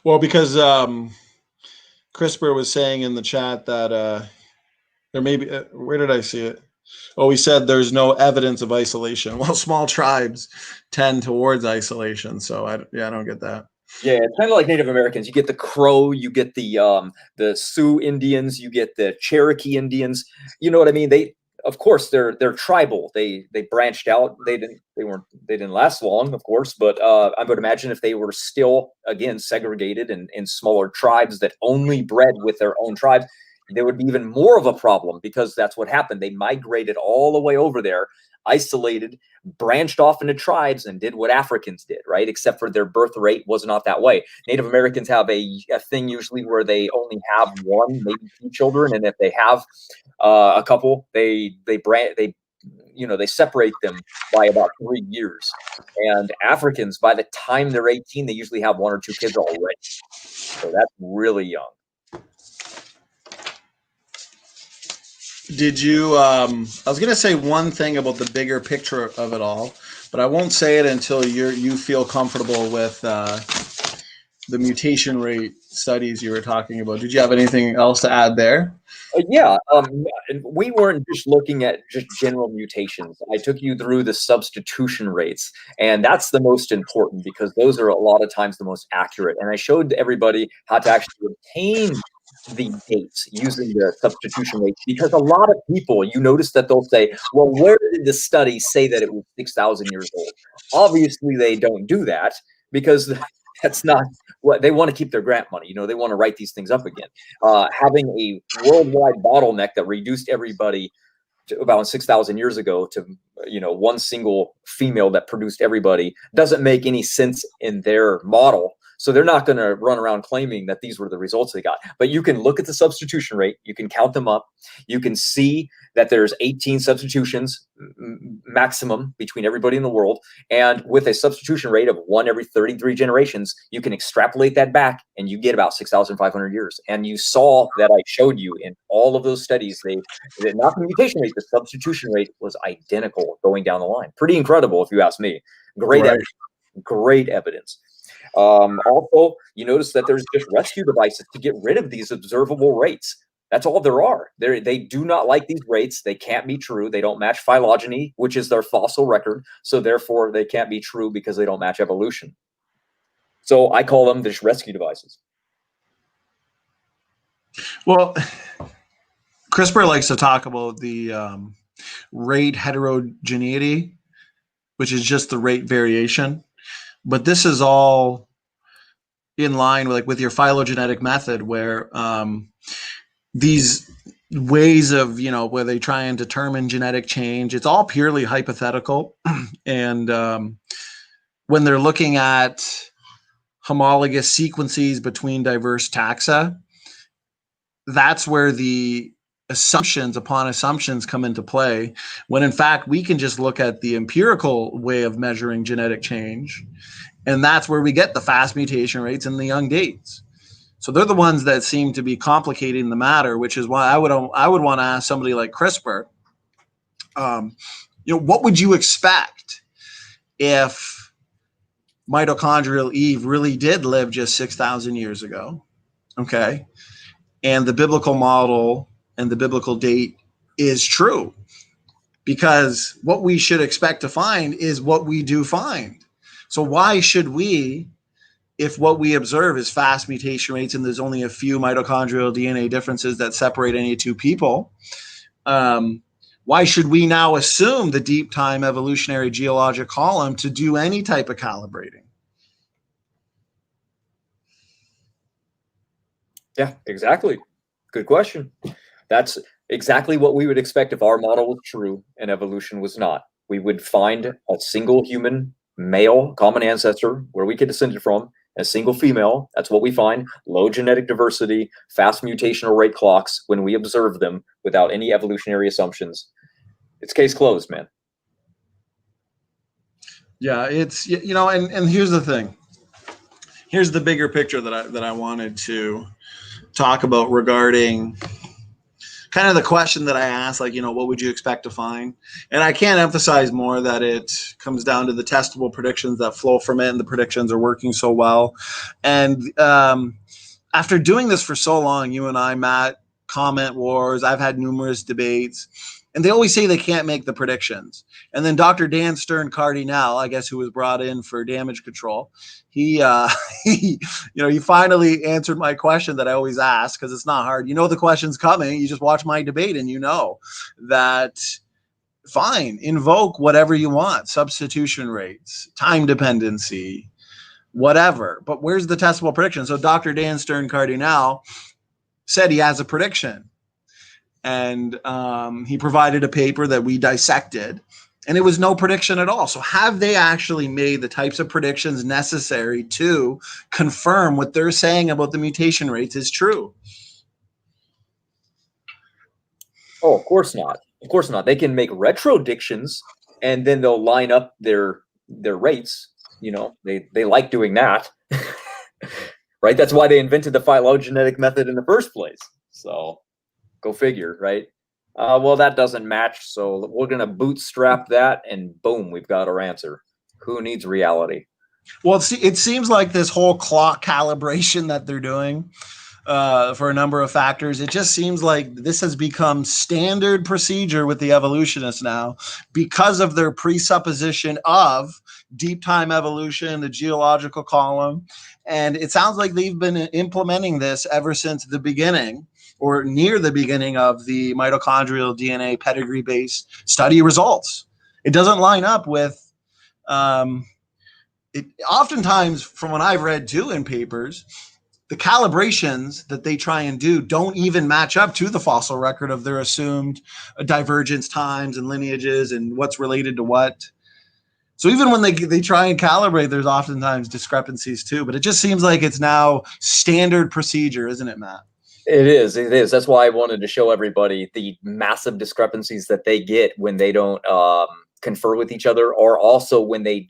Well, because CRISPR was saying in the chat that there may be. Where did I see it? Oh, he said there's no evidence of isolation. Well, small tribes tend towards isolation, so I don't get that. Yeah, it's kind of like Native Americans. You get the Crow, you get the Sioux Indians, you get the Cherokee Indians. You know what I mean? Of course, they're tribal. They branched out. They didn't last long, of course. But I would imagine if they were still again segregated in smaller tribes that only bred with their own tribes, there would be even more of a problem because that's what happened. They migrated all the way over there, isolated, branched off into tribes, and did what Africans did, right? Except for their birth rate was not that way. Native Americans have a thing usually where they only have one, maybe 2 children, and if they have a couple, they separate them by about 3 years. And Africans, by the time they're 18, they usually have 1 or 2 kids already. So that's really young. Did you, I was going to say one thing about the bigger picture of it all, but I won't say it until you feel comfortable with the mutation rate studies you were talking about. Did you have anything else to add there? Yeah, we weren't just looking at just general mutations. I took you through the substitution rates, and that's the most important because those are a lot of times the most accurate. And I showed everybody how to actually obtain the dates using the substitution rate because a lot of people, you notice that they'll say, well, where did the study say that it was 6,000 years old? Obviously, they don't do that because that's not what they want to keep their grant money. They want to write these things up again. Having a worldwide bottleneck that reduced everybody to about 6,000 years ago to, one single female that produced everybody doesn't make any sense in their model. So they're not going to run around claiming that these were the results they got. But you can look at the substitution rate. You can count them up. You can see that there's 18 substitutions maximum between everybody in the world. And with a substitution rate of 1 every 33 generations, you can extrapolate that back and you get about 6,500 years. And you saw that I showed you in all of those studies, not the mutation rate, the substitution rate was identical going down the line. Pretty incredible, if you ask me. Great evidence. Also, you notice that there's just rescue devices to get rid of these observable rates. That's all there are. They do not like these rates. They can't be true. They don't match phylogeny, which is their fossil record. So therefore, they can't be true because they don't match evolution. So I call them just rescue devices. Well, CRISPR likes to talk about the rate heterogeneity, which is just the rate variation. But this is all in line with your phylogenetic method, where these ways of, where they try and determine genetic change, it's all purely hypothetical. And when they're looking at homologous sequences between diverse taxa, that's where the assumptions upon assumptions come into play, when in fact we can just look at the empirical way of measuring genetic change, and that's where we get the fast mutation rates and the young dates. So they're the ones that seem to be complicating the matter, which is why I would want to ask somebody like CRISPR, what would you expect if mitochondrial Eve really did live just 6,000 years ago? Okay. And the biblical model and the biblical date is true. because what we should expect to find is what we do find. So why should we, if what we observe is fast mutation rates and there's only a few mitochondrial DNA differences that separate any two people, why should we now assume the deep time evolutionary geologic column to do any type of calibrating? Yeah, exactly. Good question. That's exactly what we would expect if our model was true and evolution was not. We would find a single human male common ancestor where we get descended from, a single female. That's what we find. Low genetic diversity, fast mutational rate clocks when we observe them without any evolutionary assumptions. It's case closed, man. Yeah, it's, you know, and here's the thing. Here's the bigger picture that I wanted to talk about regarding kind of the question that I asked, like, you know, what would you expect to find? And I can't emphasize more that it comes down to the testable predictions that flow from it, and the predictions are working so well. And after doing this for so long, you and I, Matt, comment wars, I've had numerous debates, and they always say they can't make the predictions. And then Dr. Dan Stern Cardinale, I guess, who was brought in for damage control, he finally answered my question that I always ask, because it's not hard. You know the question's coming. You just watch my debate and you know that, fine, invoke whatever you want, substitution rates, time dependency, whatever. But where's the testable prediction? So Dr. Dan Stern Cardinale said he has a prediction. And he provided a paper that we dissected, and it was no prediction at all. So have they actually made the types of predictions necessary to confirm what they're saying about the mutation rates is true? Oh, of course not. Of course not. They can make retrodictions, and then they'll line up their rates. You know, they like doing that, right? That's why they invented the phylogenetic method in the first place. So go figure, right? Well, that doesn't match, so we're going to bootstrap that, and boom, we've got our answer. Who needs reality? Well, it seems like this whole clock calibration that they're doing for a number of factors, it just seems like this has become standard procedure with the evolutionists now because of their presupposition of deep time evolution, the geological column. And it sounds like they've been implementing this ever since the beginning, or near the beginning of the mitochondrial DNA pedigree-based study results. It doesn't line up with, oftentimes, from what I've read too in papers, the calibrations that they try and do don't even match up to the fossil record of their assumed divergence times and lineages and what's related to what. So even when they try and calibrate, there's oftentimes discrepancies too. But it just seems like it's now standard procedure, isn't it, Matt? It is. It is. That's why I wanted to show everybody the massive discrepancies that they get when they don't confer with each other, or also when they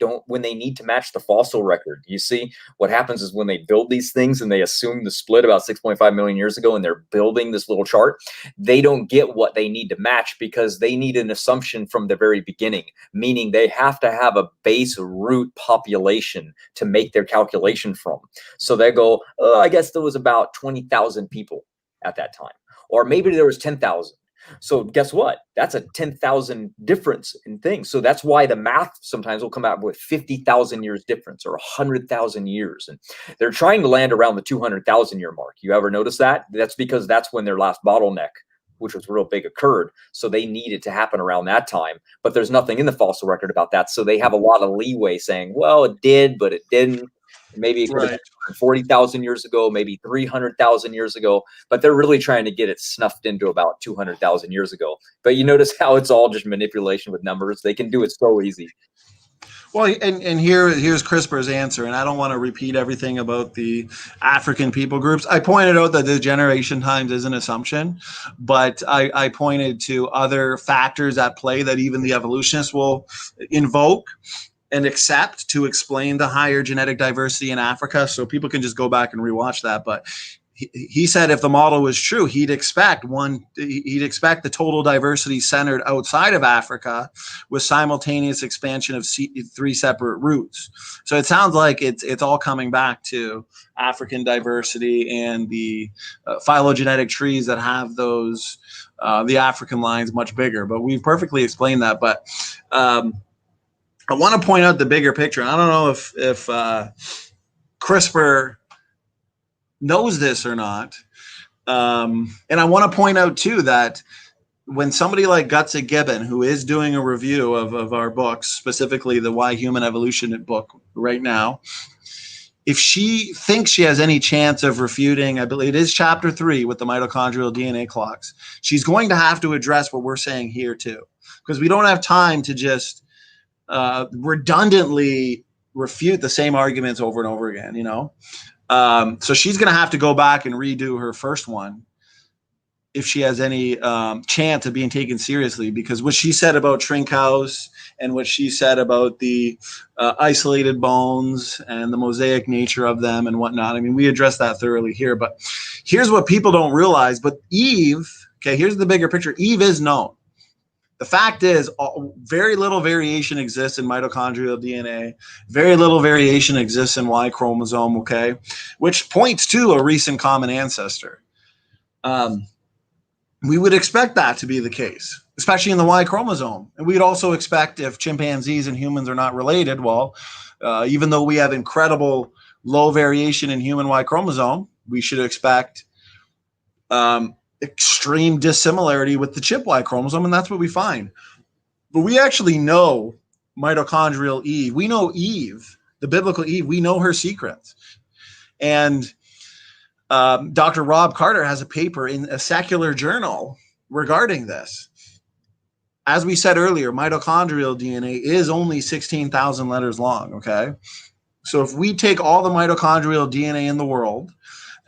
need to match the fossil record. You see, what happens is when they build these things and they assume the split about 6.5 million years ago, and they're building this little chart, they don't get what they need to match because they need an assumption from the very beginning, meaning they have to have a base root population to make their calculation from. So they go, oh, I guess there was about 20,000 people at that time, or maybe there was 10,000. So guess what? That's a 10,000 difference in things. So that's why the math sometimes will come out with 50,000 years difference or 100,000 years. And they're trying to land around the 200,000 year mark. You ever notice that? That's because that's when their last bottleneck, which was real big, occurred. So they need it to happen around that time. But there's nothing in the fossil record about that. So they have a lot of leeway saying, well, it did, but it didn't. Maybe it could have been 40,000 years ago, maybe 300,000 years ago, but they're really trying to get it snuffed into about 200,000 years ago. But you notice how it's all just manipulation with numbers. They can do it so easy. Well, and here's CRISPR's answer, and I don't want to repeat everything about the African people groups. I pointed out that the generation times is an assumption, but I pointed to other factors at play that even the evolutionists will invoke and accept to explain the higher genetic diversity in Africa. So people can just go back and rewatch that. But he said if the model was true, he'd expect the total diversity centered outside of Africa with simultaneous expansion of three separate roots. So it sounds like it's all coming back to African diversity and the phylogenetic trees that have those The African lion's much bigger, but we've perfectly explained that. But I want to point out the bigger picture. I don't know if CRISPR knows this or not. And I want to point out too that when somebody like Gutsick Gibbon, who is doing a review of our books, specifically the Why Human Evolution book right now, if she thinks she has any chance of refuting, I believe it is chapter 3 with the mitochondrial DNA clocks, she's going to have to address what we're saying here too, because we don't have time to just redundantly refute the same arguments over and over again, you know? So she's going to have to go back and redo her first one if she has any chance of being taken seriously, because what she said about Trinkhaus and what she said about the isolated bones and the mosaic nature of them and whatnot, I mean, we addressed that thoroughly here. But here's what people don't realize. But Eve, okay, here's the bigger picture. Eve is known. The fact is, very little variation exists in mitochondrial DNA. Very little variation exists in Y chromosome, okay, which points to a recent common ancestor. We would expect that to be the case, especially in the Y chromosome. And we'd also expect, if chimpanzees and humans are not related, well, even though we have incredible low variation in human Y chromosome, we should expect extreme dissimilarity with the chimp Y chromosome, and that's what we find. But we actually know mitochondrial Eve. We know Eve, the biblical Eve. We know her secrets. And Dr. Rob Carter has a paper in a secular journal regarding this. As we said earlier, mitochondrial DNA is only 16,000 letters long, okay? So if we take all the mitochondrial DNA in the world,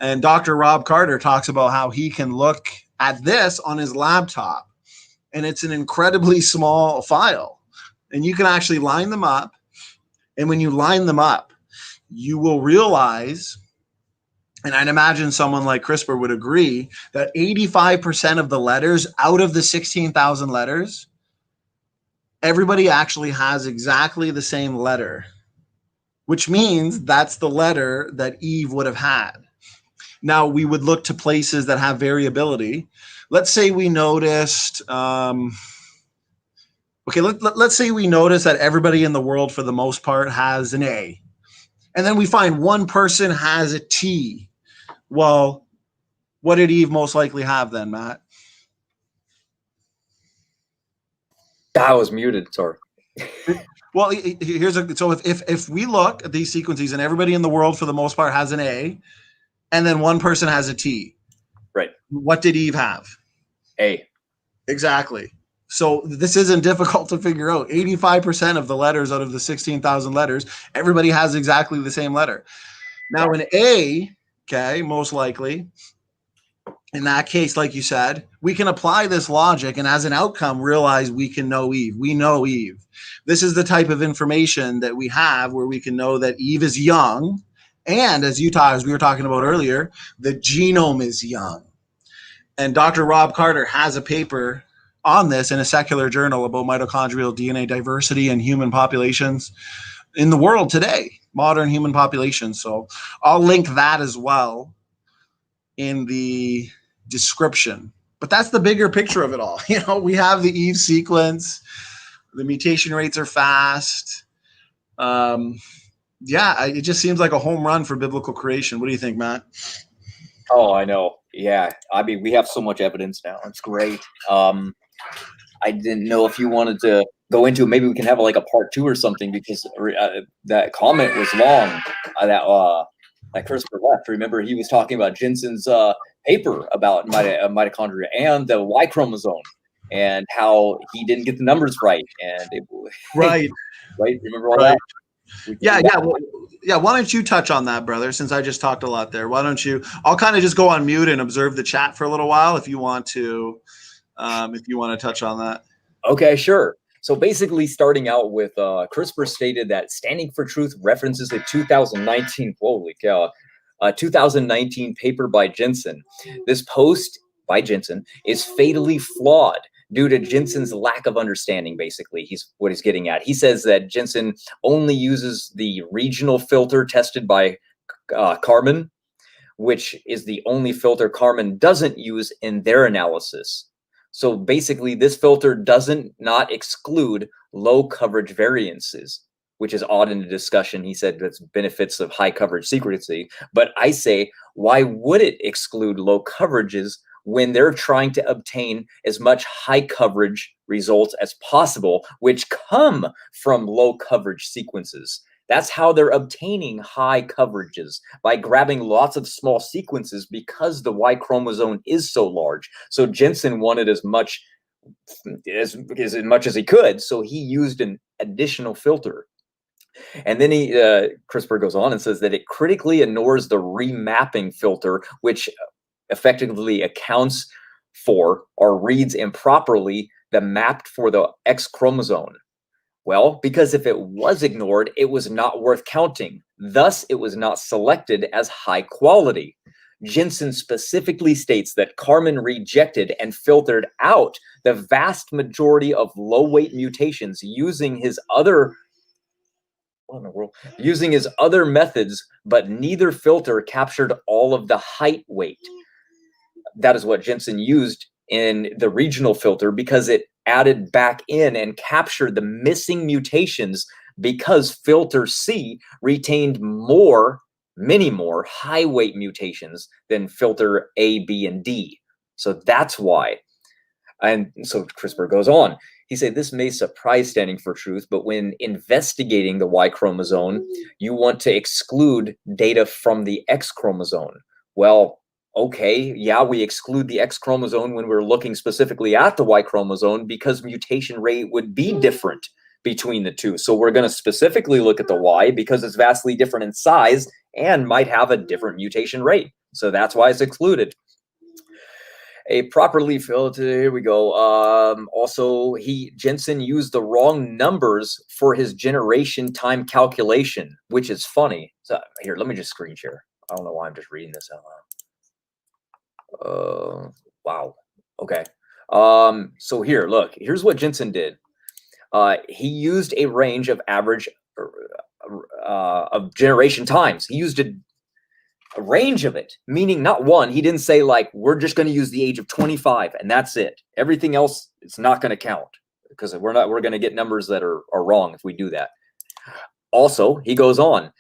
and Dr. Rob Carter talks about how he can look at this on his laptop, and it's an incredibly small file, and you can actually line them up. And when you line them up, you will realize, and I'd imagine someone like CRISPR would agree, that 85% of the letters out of the 16,000 letters, everybody actually has exactly the same letter, which means that's the letter that Eve would have had. Now, we would look to places that have variability. Let's say we noticed, let's say we notice that everybody in the world, for the most part, has an A. And then we find one person has a T. Well, what did Eve most likely have then, Matt? I was muted, sorry. Well, so if we look at these sequences and everybody in the world, for the most part, has an A, and then one person has a T. Right. What did Eve have? A. Exactly. So this isn't difficult to figure out. 85% of the letters out of the 16,000 letters, everybody has exactly the same letter. Now an A, okay, most likely, in that case, like you said, we can apply this logic and as an outcome realize we can know Eve. We know Eve. This is the type of information that we have where we can know that Eve is young. And as we were talking about earlier, the genome is young. And Dr. Rob Carter has a paper on this in a secular journal about mitochondrial DNA diversity in human populations in the world today, modern human populations. So I'll link that as well in the description. But that's the bigger picture of it all. You know, we have the Eve sequence. The mutation rates are fast. Yeah, it just seems like a home run for biblical creation. What do you think, Matt? Oh, I know. Yeah. I mean, we have so much evidence now. It's great. I didn't know if you wanted to go into it. Maybe we can have like a part 2 or something, because that comment was long that CRISPR left. Remember, he was talking about Jensen's paper about mitochondria and the Y chromosome and how he didn't get the numbers right. And right. Remember all that? Yeah. Why don't you touch on that, brother? Since I just talked a lot there, why don't you? I'll kind of just go on mute and observe the chat for a little while if you want to. If you want to touch on that. Okay, sure. So basically, starting out with CRISPR stated that Standing for Truth references a 2019, holy cow, 2019 paper by Jensen. This post by Jensen is fatally flawed due to Jensen's lack of understanding, basically. What he's getting at. He says that Jensen only uses the regional filter tested by Carmen, which is the only filter Carmen doesn't use in their analysis. So basically, this filter doesn't not exclude low coverage variances, which is odd in the discussion. He said that's benefits of high coverage secrecy. But I say, why would it exclude low coverages when they're trying to obtain as much high coverage results as possible, which come from low coverage sequences? That's how they're obtaining high coverages, by grabbing lots of small sequences because the Y chromosome is so large. So Jensen wanted as much as he could, so he used an additional filter. And then CRISPR goes on and says that it critically ignores the remapping filter, which effectively accounts for or reads improperly the mapped for the X chromosome. Well, because if it was ignored, it was not worth counting. Thus, it was not selected as high quality. Jensen specifically states that Carmen rejected and filtered out the vast majority of low-weight mutations using his other methods, but neither filter captured all of the height weight. That is what Jensen used in the regional filter, because it added back in and captured the missing mutations, because filter C retained many more high weight mutations than filter A, B, and D. So that's why. And so CRISPR goes on. He said, this may surprise Standing for Truth, but when investigating the Y chromosome, you want to exclude data from the X chromosome. Well, okay, yeah, we exclude the X chromosome when we're looking specifically at the Y chromosome, because mutation rate would be different between the two. So we're going to specifically look at the Y because it's vastly different in size and might have a different mutation rate. So that's why it's excluded. A properly filtered, here we go. Also, Jensen used the wrong numbers for his generation time calculation, which is funny. So here, let me just screen share. I don't know why I'm just reading this out loud. Wow. Okay. So here, look, here's what Jensen did. He used a range of average of generation times. He used a range of it, meaning not one. He didn't say, like, we're just going to use the age of 25 and that's it. Everything else, it's not going to count, because we're going to get numbers that are wrong if we do that. Also, he goes on,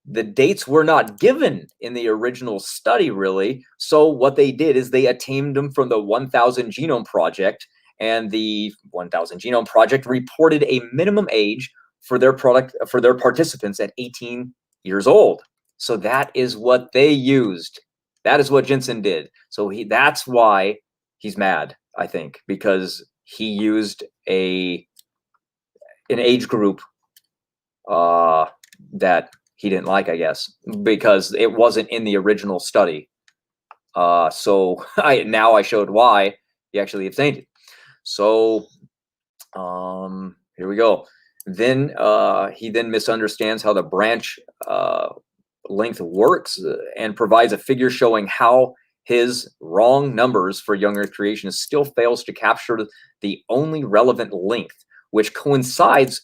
the dates were not given in the original study, really. So what they did is they attained them from the 1000 Genome Project, and the 1000 Genome Project reported a minimum age for their participants at 18 years old. So that is what they used. That is what Jensen did. So that's why he's mad, I think, because he used an age group that he didn't like, I guess, because it wasn't in the original study. So now I showed why he actually abstained it. So here we go. Then he then misunderstands how the branch length works and provides a figure showing how his wrong numbers for young Earth creation still fails to capture the only relevant length, which coincidentally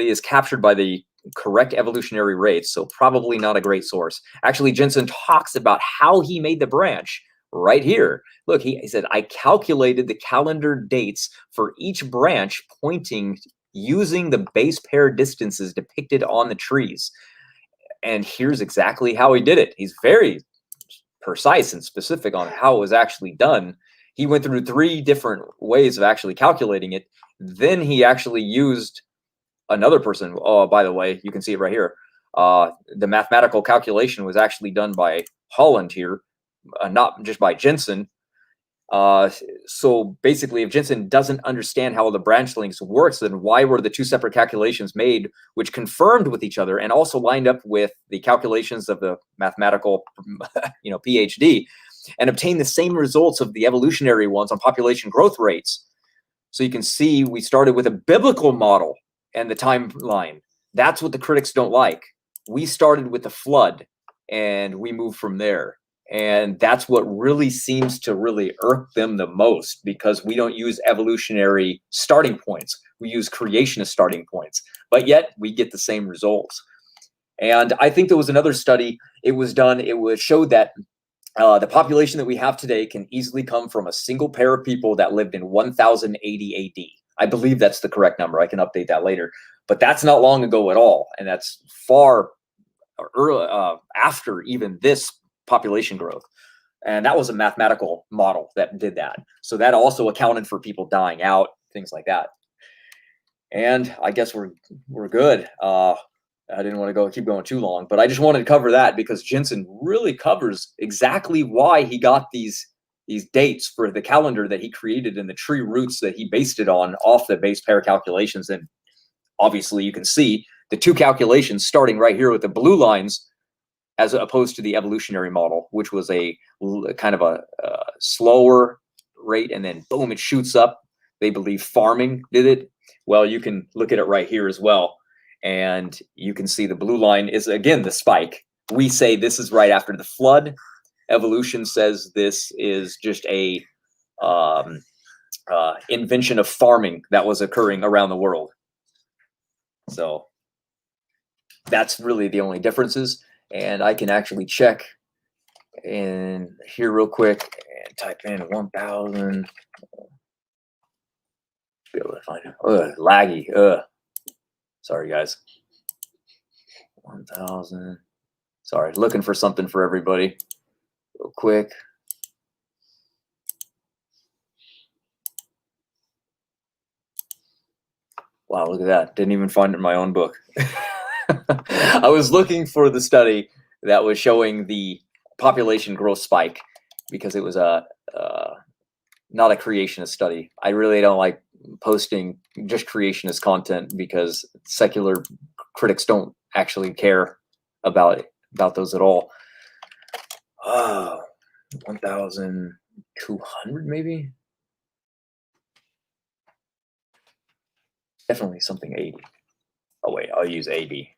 is captured by the correct evolutionary rates. So probably not a great source. Actually, Jensen talks about how he made the branch right here. Look, he said, I calculated the calendar dates for each branch pointing using the base pair distances depicted on the trees. And here's exactly how he did it. He's very precise and specific on how it was actually done. He went through 3 different ways of actually calculating it. Then he actually used another person. Oh, by the way, you can see it right here. The mathematical calculation was actually done by Holland here, not just by Jensen. So basically, if Jensen doesn't understand how the branch lengths works, then why were the 2 separate calculations made, which confirmed with each other and also lined up with the calculations of the mathematical, PhD, and obtained the same results of the evolutionary ones on population growth rates? So you can see we started with a biblical model and the timeline. That's what the critics don't like. We started with the flood and we moved from there. And that's what really seems to really irk them the most, because we don't use evolutionary starting points. We use creationist starting points, but yet we get the same results. And I think there was another study, it showed that The population that we have today can easily come from a single pair of people that lived in 1080 AD. I believe that's the correct number. I can update that later. But that's not long ago at all. And that's far early, after even this population growth. And that was a mathematical model that did that. So that also accounted for people dying out, things like that. And I guess we're good. I didn't want to keep going too long, but I just wanted to cover that because Jensen really covers exactly why he got these dates for the calendar that he created and the tree roots that he based it on off the base pair calculations. And obviously you can see the two calculations starting right here with the blue lines as opposed to the evolutionary model, which was a kind of a slower rate, and then boom, it shoots up. They believe farming did it. Well, you can look at it right here as well. And you can see the blue line is, again, the spike. We say this is right after the flood. Evolution says this is just a invention of farming that was occurring around the world. So that's really the only differences. And I can actually check in here real quick and type in 1000. Be able to find it. Laggy. Sorry, guys. 1000. Sorry, looking for something for everybody real quick. Wow, look at that. Didn't even find it in my own book. I was looking for the study that was showing the population growth spike because it was not a creationist study. I really don't like posting just creationist content because secular critics don't actually care about those at all. 1,200 maybe? Definitely something 80. Oh wait, I'll use 80.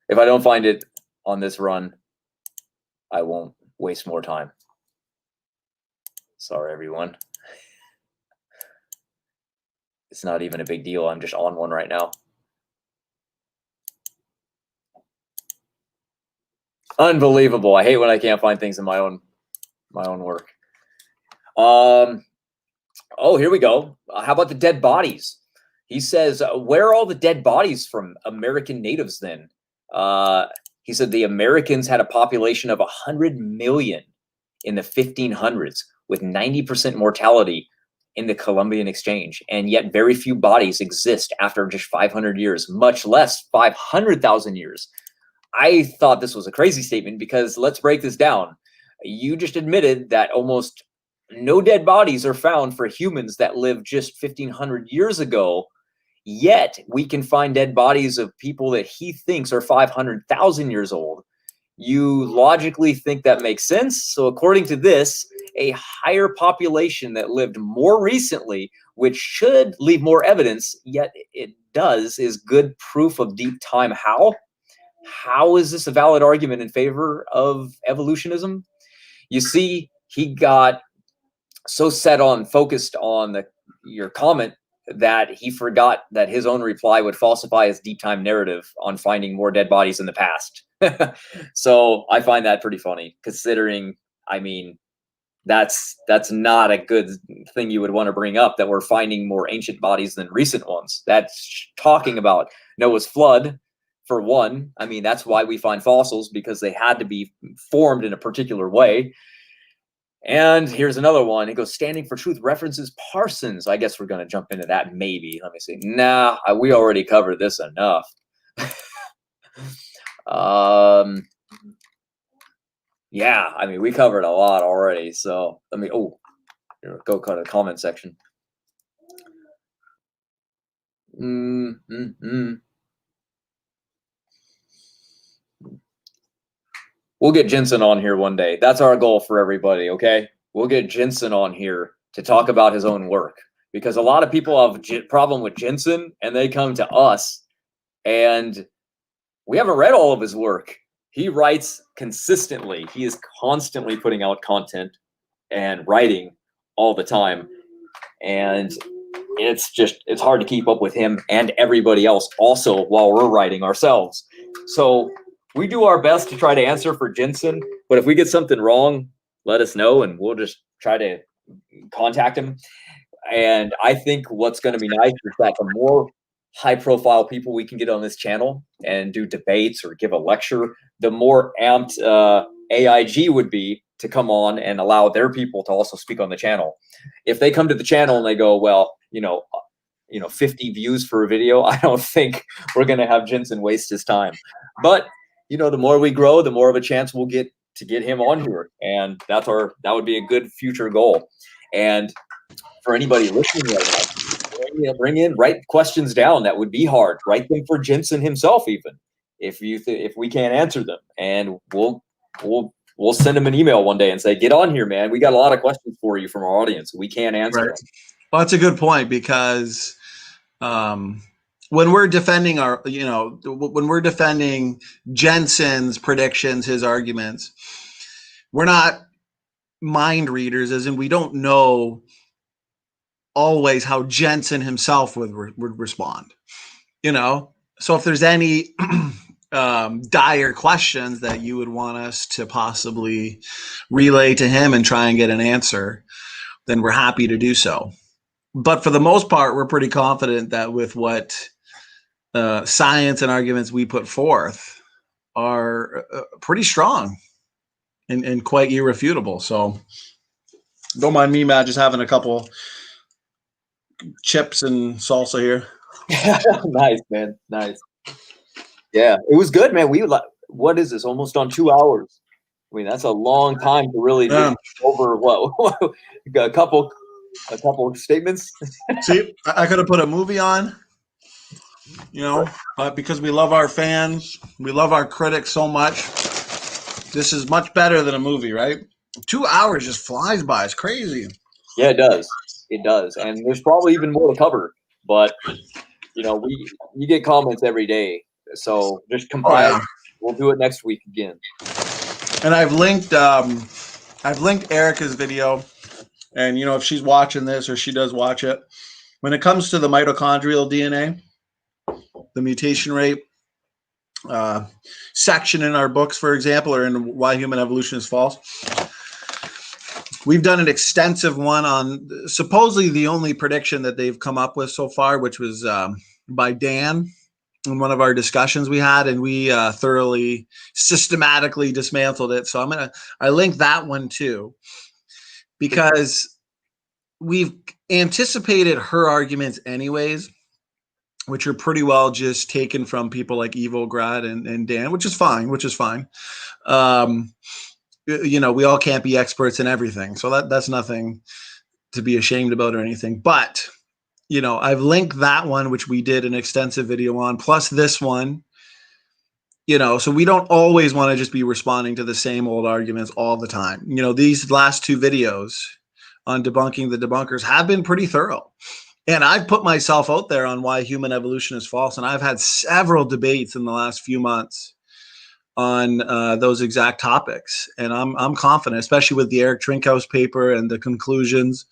If I don't find it on this run, I won't waste more time. Sorry, everyone. It's not even a big deal. I'm just on one right now. Unbelievable. I hate when I can't find things in my own work. Oh, here we go. How about the dead bodies? He says, where are all the dead bodies from American natives then? He said the Americans had a population of 100 million in the 1500s with 90% mortality in the Columbian Exchange, and yet very few bodies exist after just 500 years, much less 500,000 years. I thought this was a crazy statement because let's break this down. You just admitted that almost no dead bodies are found for humans that lived just 1,500 years ago, yet we can find dead bodies of people that he thinks are 500,000 years old. You logically think that makes sense. So according to this, a higher population that lived more recently, which should leave more evidence, yet it does, is good proof of deep time. How is this a valid argument in favor of evolutionism? You see, he got so focused on your comment that he forgot that his own reply would falsify his deep time narrative on finding more dead bodies in the past. So I find that pretty funny, considering, I mean, that's not a good thing you would want to bring up, that we're finding more ancient bodies than recent ones. That's talking about Noah's flood, for one. I mean, that's why we find fossils, because they had to be formed in a particular way. And here's another one. It goes, Standing for Truth references Parsons. I guess we're going to jump into that, maybe. Let me see. Nah, we already covered this enough. Yeah, I mean, we covered a lot already. So let me, go to the comment section. We'll get Jensen on here one day. That's our goal for everybody, okay? We'll get Jensen on here to talk about his own work, because a lot of people have a problem with Jensen and they come to us and we haven't read all of his work. He writes consistently. He is constantly putting out content and writing all the time. And it's hard to keep up with him and everybody else also while we're writing ourselves. So we do our best to try to answer for Jensen, but if we get something wrong, let us know and we'll just try to contact him. And I think what's going to be nice is that the more high profile people we can get on this channel and do debates or give a lecture, the more amped AIG would be to come on and allow their people to also speak on the channel. If they come to the channel and they go, well, 50 views for a video, I don't think we're going to have Jensen waste his time. But, the more we grow, the more of a chance we'll get to get him on here. And that would be a good future goal. And for anybody listening right now, write questions down that would be hard. Write them for Jensen himself, even if we can't answer them, and we'll send him an email one day and say, get on here, man. We got a lot of questions for you from our audience. We can't answer them. Well, that's a good point, because when we're defending when we're defending Jensen's predictions, his arguments, we're not mind readers, as in we don't know always how Jensen himself would respond, So if there's any dire questions that you would want us to possibly relay to him and try and get an answer, then we're happy to do so. But for the most part, we're pretty confident that with what science and arguments we put forth are pretty strong and quite irrefutable. So don't mind me, Matt, just having a couple chips and salsa here. Nice, man. Nice. Yeah, it was good, man. What is this? Almost on 2 hours. I mean, that's a long time to really do over what a couple statements. See, I could have put a movie on, but because we love our fans, we love our critics so much, this is much better than a movie, right? 2 hours just flies by. It's crazy. Yeah, it does. It does. And there's probably even more to cover, but you get comments every day. So just compile. Oh, yeah. We'll do it next week again. And I've linked Erika's video, and if she's watching this, or she does watch it, when it comes to the mitochondrial DNA, the mutation rate section in our books, for example, or in Why Human Evolution is False, we've done an extensive one on supposedly the only prediction that they've come up with so far, which was by Dan in one of our discussions we had, and we thoroughly, systematically dismantled it. So I link that one too, because we've anticipated her arguments anyways, which are pretty well just taken from people like Evograd and Dan, which is fine. We all can't be experts in everything. So that's nothing to be ashamed about or anything. But, I've linked that one, which we did an extensive video on, plus this one, so we don't always want to just be responding to the same old arguments all the time. These last two videos on Debunking the Debunkers have been pretty thorough. And I've put myself out there on Why Human Evolution is False. And I've had several debates in the last few months on those exact topics. And I'm confident, especially with the Eric Trinkhaus paper and the conclusions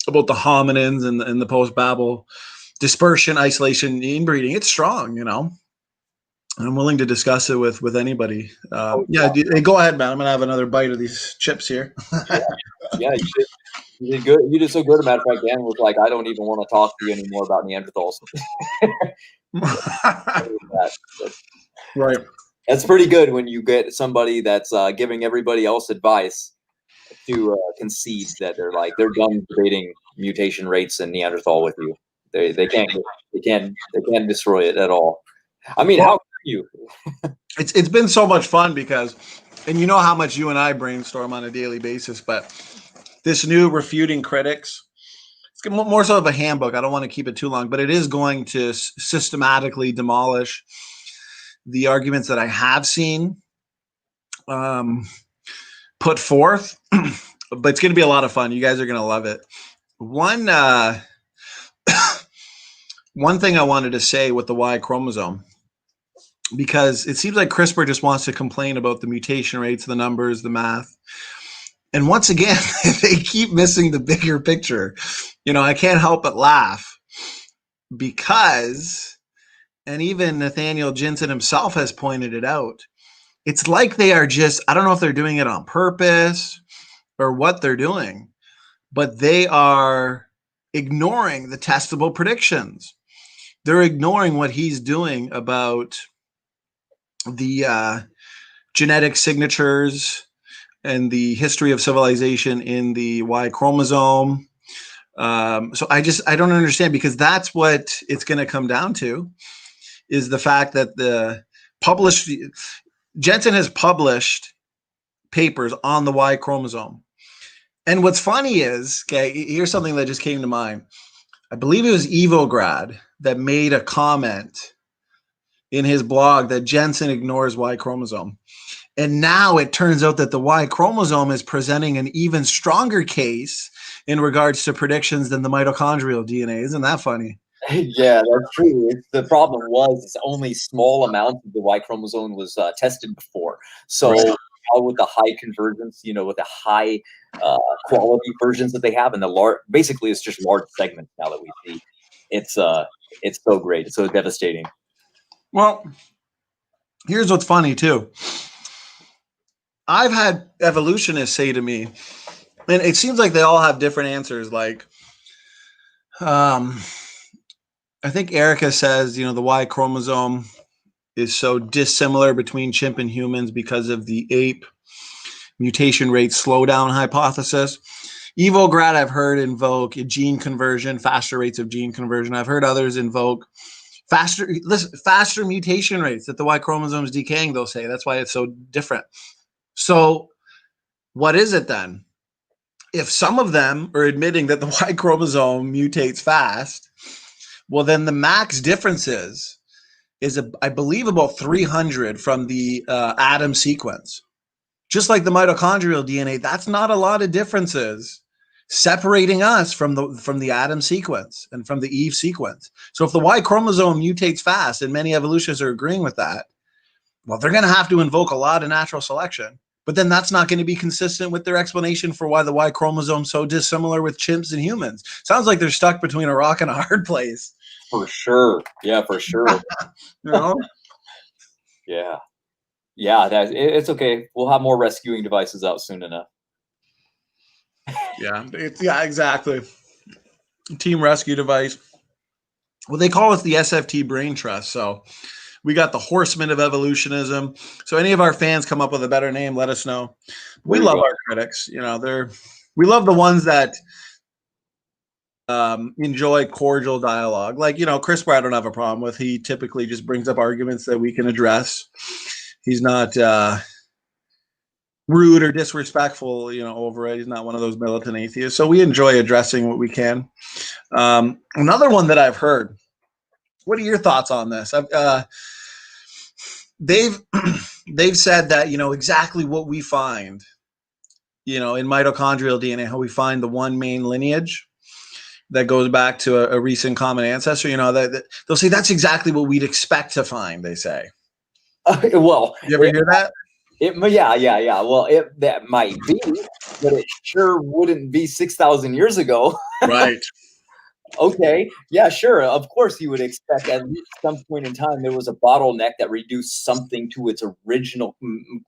about the hominins and the post-Babel dispersion, isolation, inbreeding. It's strong, I'm willing to discuss it with anybody. Hey, go ahead, man. I'm going to have another bite of these chips here. Yeah, you did good. You did so good. A matter of fact, Dan was like, I don't even want to talk to you anymore about Neanderthals. Right. That's pretty good when you get somebody that's giving everybody else advice to concede that they're done debating mutation rates and Neanderthal with you. They can't destroy it at all. I mean, how can you? It's been so much fun because, and you know how much you and I brainstorm on a daily basis, but this new Refuting Critics, it's more so of a handbook. I don't want to keep it too long, but it is going to systematically demolish the arguments that I have seen put forth. But it's going to be a lot of fun. You guys are going to love it. One thing I wanted to say with the Y chromosome, because it seems like CRISPR just wants to complain about the mutation rates, the numbers, the math. And once again, they keep missing the bigger picture. I can't help but laugh because, and even Nathaniel Jensen himself has pointed it out, it's like they are just, I don't know if they're doing it on purpose or what they're doing, but they are ignoring the testable predictions. They're ignoring what he's doing about the genetic signatures and the history of civilization in the Y chromosome. So I don't understand, because that's what it's going to come down to, is the fact that Jensen has published papers on the Y chromosome. And what's funny is, okay, here's something that just came to mind. I believe it was Evograd that made a comment in his blog that Jensen ignores Y chromosome. And now it turns out that the Y chromosome is presenting an even stronger case in regards to predictions than the mitochondrial DNA. Isn't that funny? Yeah, that's true. The problem was only small amounts of the Y chromosome was tested before. So now with the high convergence, with the high quality versions that they have, and the large, basically it's just large segments now that we see. It's so great. It's so devastating. Well, here's what's funny too. I've had evolutionists say to me, and it seems like they all have different answers. Like, I think Erika says, the Y chromosome is so dissimilar between chimp and humans because of the ape mutation rate slowdown hypothesis. Evograd, I've heard, invoke gene conversion, faster rates of gene conversion. I've heard others invoke faster mutation rates that the Y chromosome is decaying, they'll say. That's why it's so different. So what is it then? If some of them are admitting that the Y chromosome mutates fast, well, then the max differences is, I believe, about 300 from the Adam sequence. Just like the mitochondrial DNA, that's not a lot of differences separating us from the Adam sequence and from the Eve sequence. So if the Y chromosome mutates fast, and many evolutionists are agreeing with that, well, they're going to have to invoke a lot of natural selection. But then that's not going to be consistent with their explanation for why the Y chromosome is so dissimilar with chimps and humans. Sounds like they're stuck between a rock and a hard place. For sure. Yeah, for sure. Yeah. Yeah, it's okay. We'll have more rescuing devices out soon enough. Yeah, exactly. Team rescue device. Well, they call us the SFT brain trust. So we got the Horsemen of Evolutionism. So any of our fans come up with a better name, let us know. We love our critics. We love the ones that enjoy cordial dialogue. Like, Crispr, I don't have a problem with. He typically just brings up arguments that we can address. He's not rude or disrespectful, over it. He's not one of those militant atheists. So we enjoy addressing what we can. Another one that I've heard. What are your thoughts on this? They've said that, exactly what we find, in mitochondrial DNA, how we find the one main lineage that goes back to a recent common ancestor, that they'll say that's exactly what we'd expect to find, they say. Well, you ever hear that? Yeah. Well, that might be, but it sure wouldn't be 6,000 years ago. Right. Okay. Yeah, sure. Of course, you would expect at least some point in time there was a bottleneck that reduced something to its original,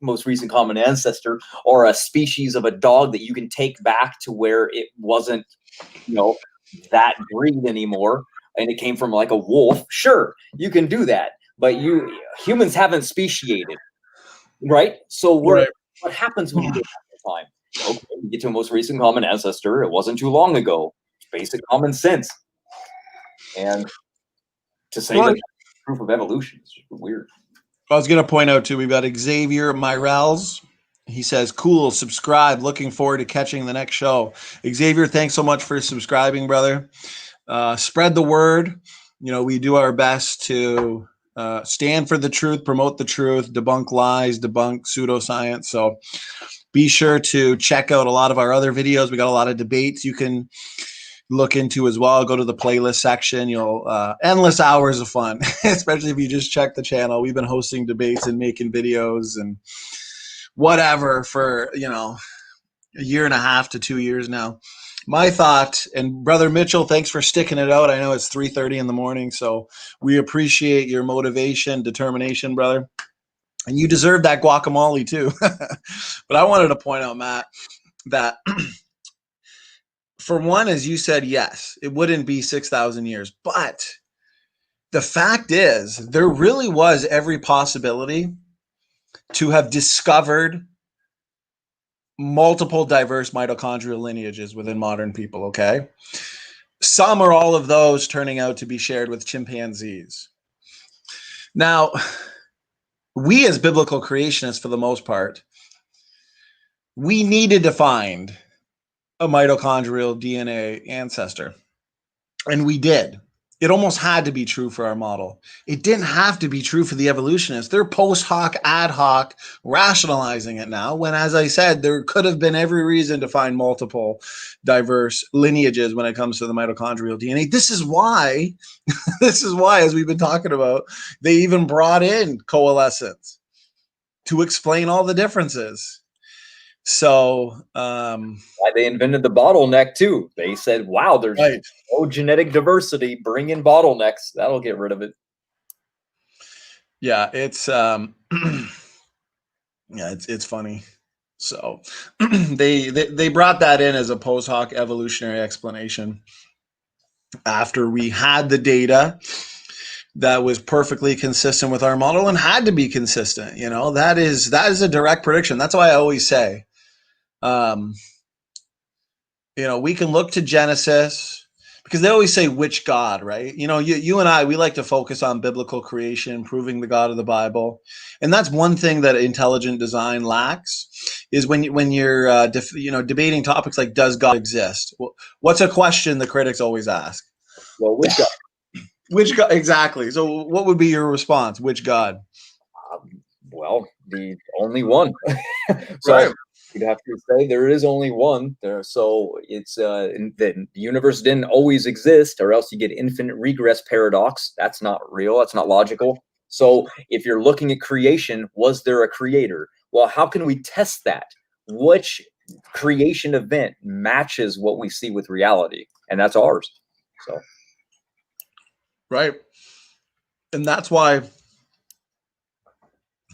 most recent common ancestor, or a species of a dog that you can take back to where it wasn't, that breed anymore, and it came from like a wolf. Sure, you can do that, but humans haven't speciated, right? So what happens when you get to time? Okay, you get to a most recent common ancestor. It wasn't too long ago. Basic common sense. And to say that proof of evolution is just weird. I was going to point out too, we've got Xavier Myrels. He says, cool, subscribe. Looking forward to catching the next show. Xavier, thanks so much for subscribing, brother. Spread the word. We do our best to stand for the truth, promote the truth, debunk lies, debunk pseudoscience. So be sure to check out a lot of our other videos. We got a lot of debates you can look into as well. Go to the playlist section. You'll endless hours of fun, especially if you just check the channel. We've been hosting debates and making videos and whatever for a year and a half to 2 years now. My thought, and Brother Mitchell, thanks for sticking it out. I know it's 3:30 in the morning, so we appreciate your motivation, determination, brother. And you deserve that guacamole too. But I wanted to point out, Matt, that for one, as you said, yes, it wouldn't be 6,000 years. But the fact is, there really was every possibility to have discovered multiple diverse mitochondrial lineages within modern people, okay? Some or all of those turning out to be shared with chimpanzees. Now, we as biblical creationists, for the most part, we needed to find a mitochondrial DNA ancestor. And we did. It almost had to be true for our model. It didn't have to be true for the evolutionists. They're post hoc, ad hoc, rationalizing it now, when, as I said, there could have been every reason to find multiple diverse lineages when it comes to the mitochondrial DNA. This is why, as we've been talking about, they even brought in coalescence to explain all the differences. So they invented the bottleneck too. They said, wow, there's no genetic diversity, bring in bottlenecks, that'll get rid of it. Yeah, it's it's funny. So they brought that in as a post hoc evolutionary explanation after we had the data that was perfectly consistent with our model and had to be consistent. You know, that is a direct prediction. That's why I always say, you know, we can look to Genesis, because they always say which God, right? You know, you and I, we like to focus on biblical creation, proving the God of the Bible. And that's one thing that intelligent design lacks, is when you're debating topics like, does God exist? Well, what's a question the critics always ask? Well, which God? Which God? Exactly. So what would be your response? Which God? Well, the only one. So right. You'd have to say there is only one there. So it's the universe didn't always exist, or else you get infinite regress paradox. That's not real. That's not logical. So if you're looking at creation, was there a creator? Well, how can we test that? Which creation event matches what we see with reality? And that's ours. So right. And that's why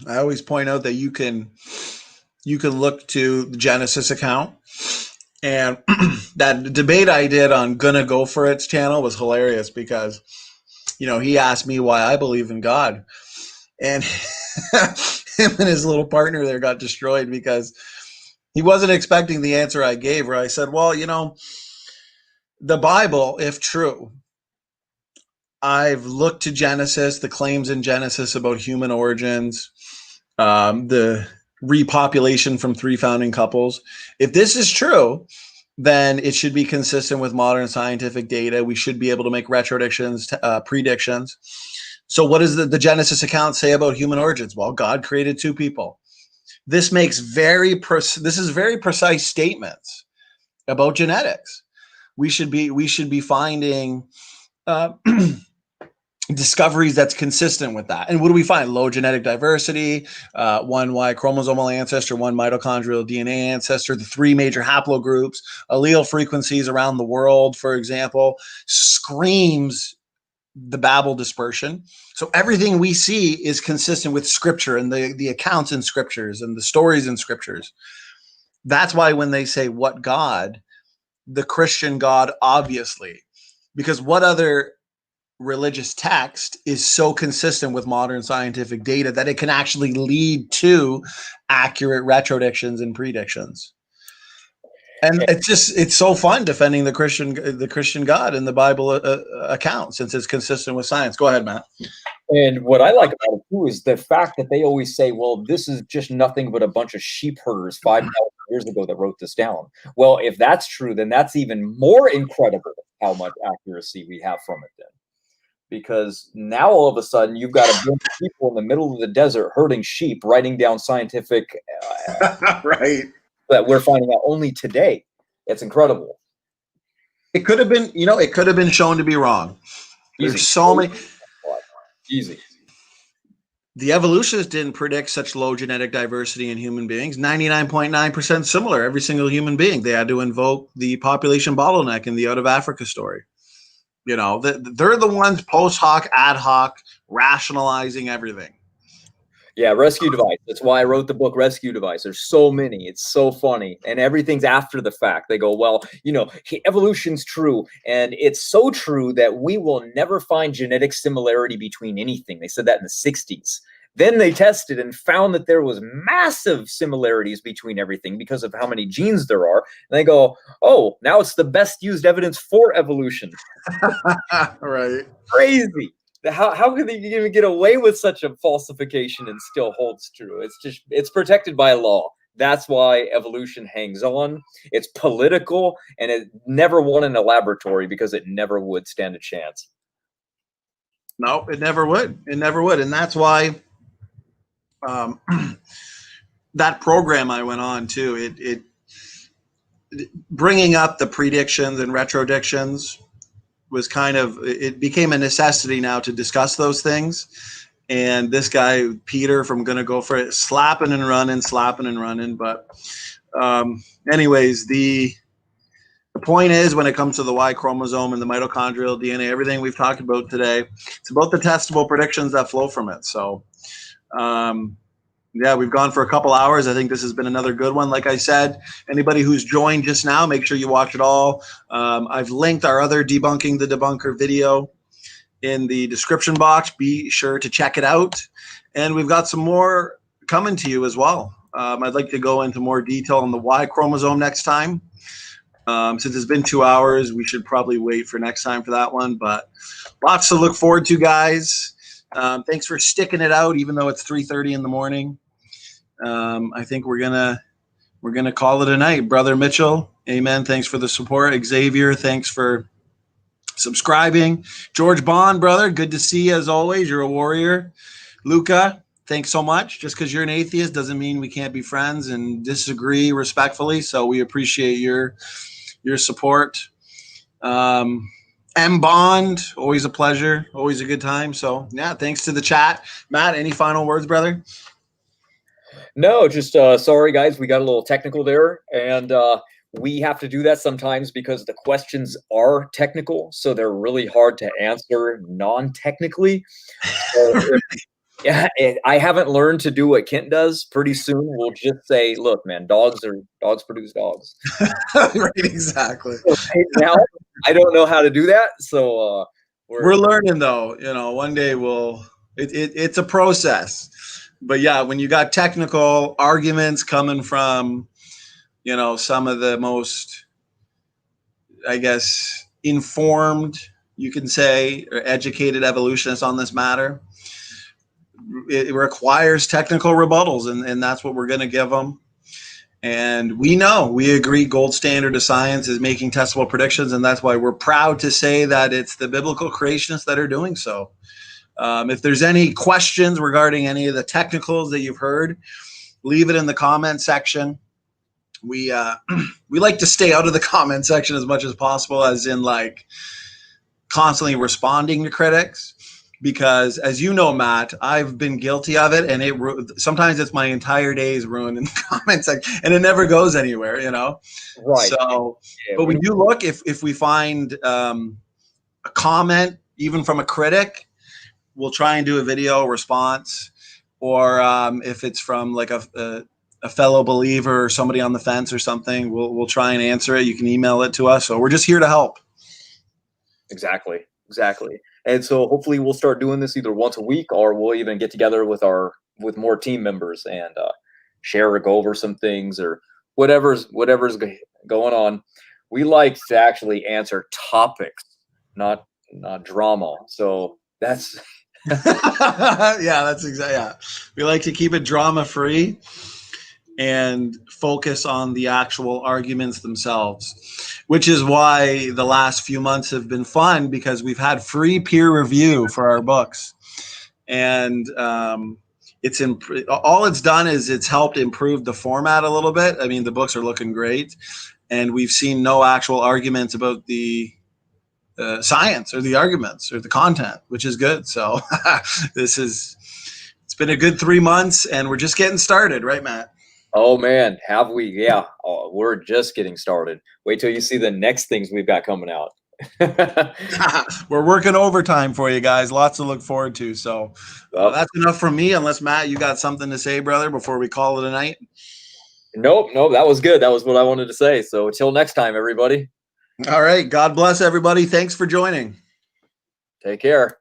I always point out that you can look to the Genesis account. And that debate I did on Gonna Go For It's channel was hilarious, because, you know, he asked me why I believe in God. And him and his little partner there got destroyed, because he wasn't expecting the answer I gave, where I said, well, you know, the Bible, if true, I've looked to Genesis, the claims in Genesis about human origins, the repopulation from 3 founding couples. If this is true, then it should be consistent with modern scientific data. We should be able to make retrodictions, predictions. So what does the Genesis account say about human origins? Well, God created 2 people. This makes very precise statements about genetics. We should be finding discoveries that's consistent with that. And what do we find? Low genetic diversity, one Y chromosomal ancestor, one mitochondrial DNA ancestor, the 3 major haplogroups, allele frequencies around the world, for example, screams the Babel dispersion. So everything we see is consistent with scripture and the accounts in scriptures and the stories in scriptures. That's why when they say what God, the Christian God, obviously, because what other religious text is so consistent with modern scientific data that it can actually lead to accurate retrodictions and predictions. And it's so fun defending the Christian God in the Bible account, since it's consistent with science. Go ahead, Matt. And what I like about it too is the fact that they always say, well, this is just nothing but a bunch of sheep herders 5,000 years ago that wrote this down. Well, if that's true, then that's even more incredible how much accuracy we have from it then. Because now all of a sudden you've got a bunch of people in the middle of the desert herding sheep, writing down scientific right that we're finding out only today. It's incredible. It could have been, you know, it could have been shown to be wrong. There's so many. Easy. The evolutionists didn't predict such low genetic diversity in human beings. 99.9% similar, every single human being. They had to invoke the population bottleneck in the Out of Africa story. You know, they're the ones post hoc, ad hoc, rationalizing everything. Yeah, Rescue Device. That's why I wrote the book Rescue Device. There's so many. It's so funny. And everything's after the fact. They go, well, you know, evolution's true. And it's so true that we will never find genetic similarity between anything. They said that in the 60s. Then they tested and found that there was massive similarities between everything because of how many genes there are. And they go, oh, now it's the best used evidence for evolution. Right. Crazy. How could they even get away with such a falsification and still holds true? It's protected by law. That's why evolution hangs on. It's political, and it never won in a laboratory because it never would stand a chance. No, it never would. It never would. And that's why that program I went on to, it bringing up the predictions and retrodictions was kind of, it became a necessity now to discuss those things. And this guy, Peter from Gonna Go For It, slapping and running. But anyways, the point is, when it comes to the Y chromosome and the mitochondrial DNA, everything we've talked about today, it's about the testable predictions that flow from it. So yeah, we've gone for a couple hours. I think this has been another good one. Like I said, anybody who's joined just now, make sure you watch it all. I've linked our other Debunking the Debunker video in the description box. Be sure to check it out. And we've got some more coming to you as well. I'd like to go into more detail on the Y chromosome next time. Since it's been 2 hours, we should probably wait for next time for that one. But lots to look forward to, guys. Thanks for sticking it out, even though it's 3:30 in the morning. I think we're gonna call it a night. Brother Mitchell, amen. Thanks for the support. Xavier, thanks for subscribing. George Bond, brother, good to see you as always. You're a warrior. Luca, thanks so much. Just because you're an atheist doesn't mean we can't be friends and disagree respectfully. So we appreciate your support. M Bond, always a pleasure, always a good time. So yeah, thanks to the chat. Matt, any final words, brother? No, just sorry, guys. We got a little technical there, and we have to do that sometimes because the questions are technical, so they're really hard to answer non-technically. So yeah, I haven't learned to do what Kent does. Pretty soon, we'll just say, "Look, man, dogs produce dogs." Right, exactly. So right now, I don't know how to do that, so we're learning, though. You know, one day it's a process. But yeah, when you got technical arguments coming from, you know, some of the most, I guess, informed, you can say, or educated evolutionists on this matter, it requires technical rebuttals, and that's what we're going to give them. And we agree gold standard of science is making testable predictions, and that's why we're proud to say that it's the biblical creationists that are doing so. If there's any questions regarding any of the technicals that you've heard, leave it in the comment section. We like to stay out of the comment section as much as possible, as in like constantly responding to critics, because as you know, Matt, I've been guilty of it, and sometimes it's my entire days ruined in the comment section, and it never goes anywhere, you know. Right. So, yeah, but we do look if we find a comment even from a critic. We'll try and do a video response, or if it's from like a fellow believer or somebody on the fence or something, we'll try and answer it. You can email it to us. So we're just here to help. Exactly. And so hopefully we'll start doing this either once a week, or we'll even get together with more team members and share or go over some things or whatever's going on. We like to actually answer topics, not drama. So that's yeah, that's exactly. Yeah, we like to keep it drama free and focus on the actual arguments themselves, which is why the last few months have been fun, because we've had free peer review for our books, and all it's done is it's helped improve the format a little bit. I mean, the books are looking great, and we've seen no actual arguments about the science or the arguments or the content, which is good. So this is It's been a good 3 months, and we're just getting started, right, Matt? Oh man, have we? Yeah, we're just getting started. Wait till you see the next things we've got coming out. We're working overtime for you guys. Lots to look forward to. So that's enough from me, unless, Matt, you got something to say, brother, before we call it a night? Nope, that was good. That was what I wanted to say. So until next time, everybody. All right. God bless everybody. Thanks for joining. Take care.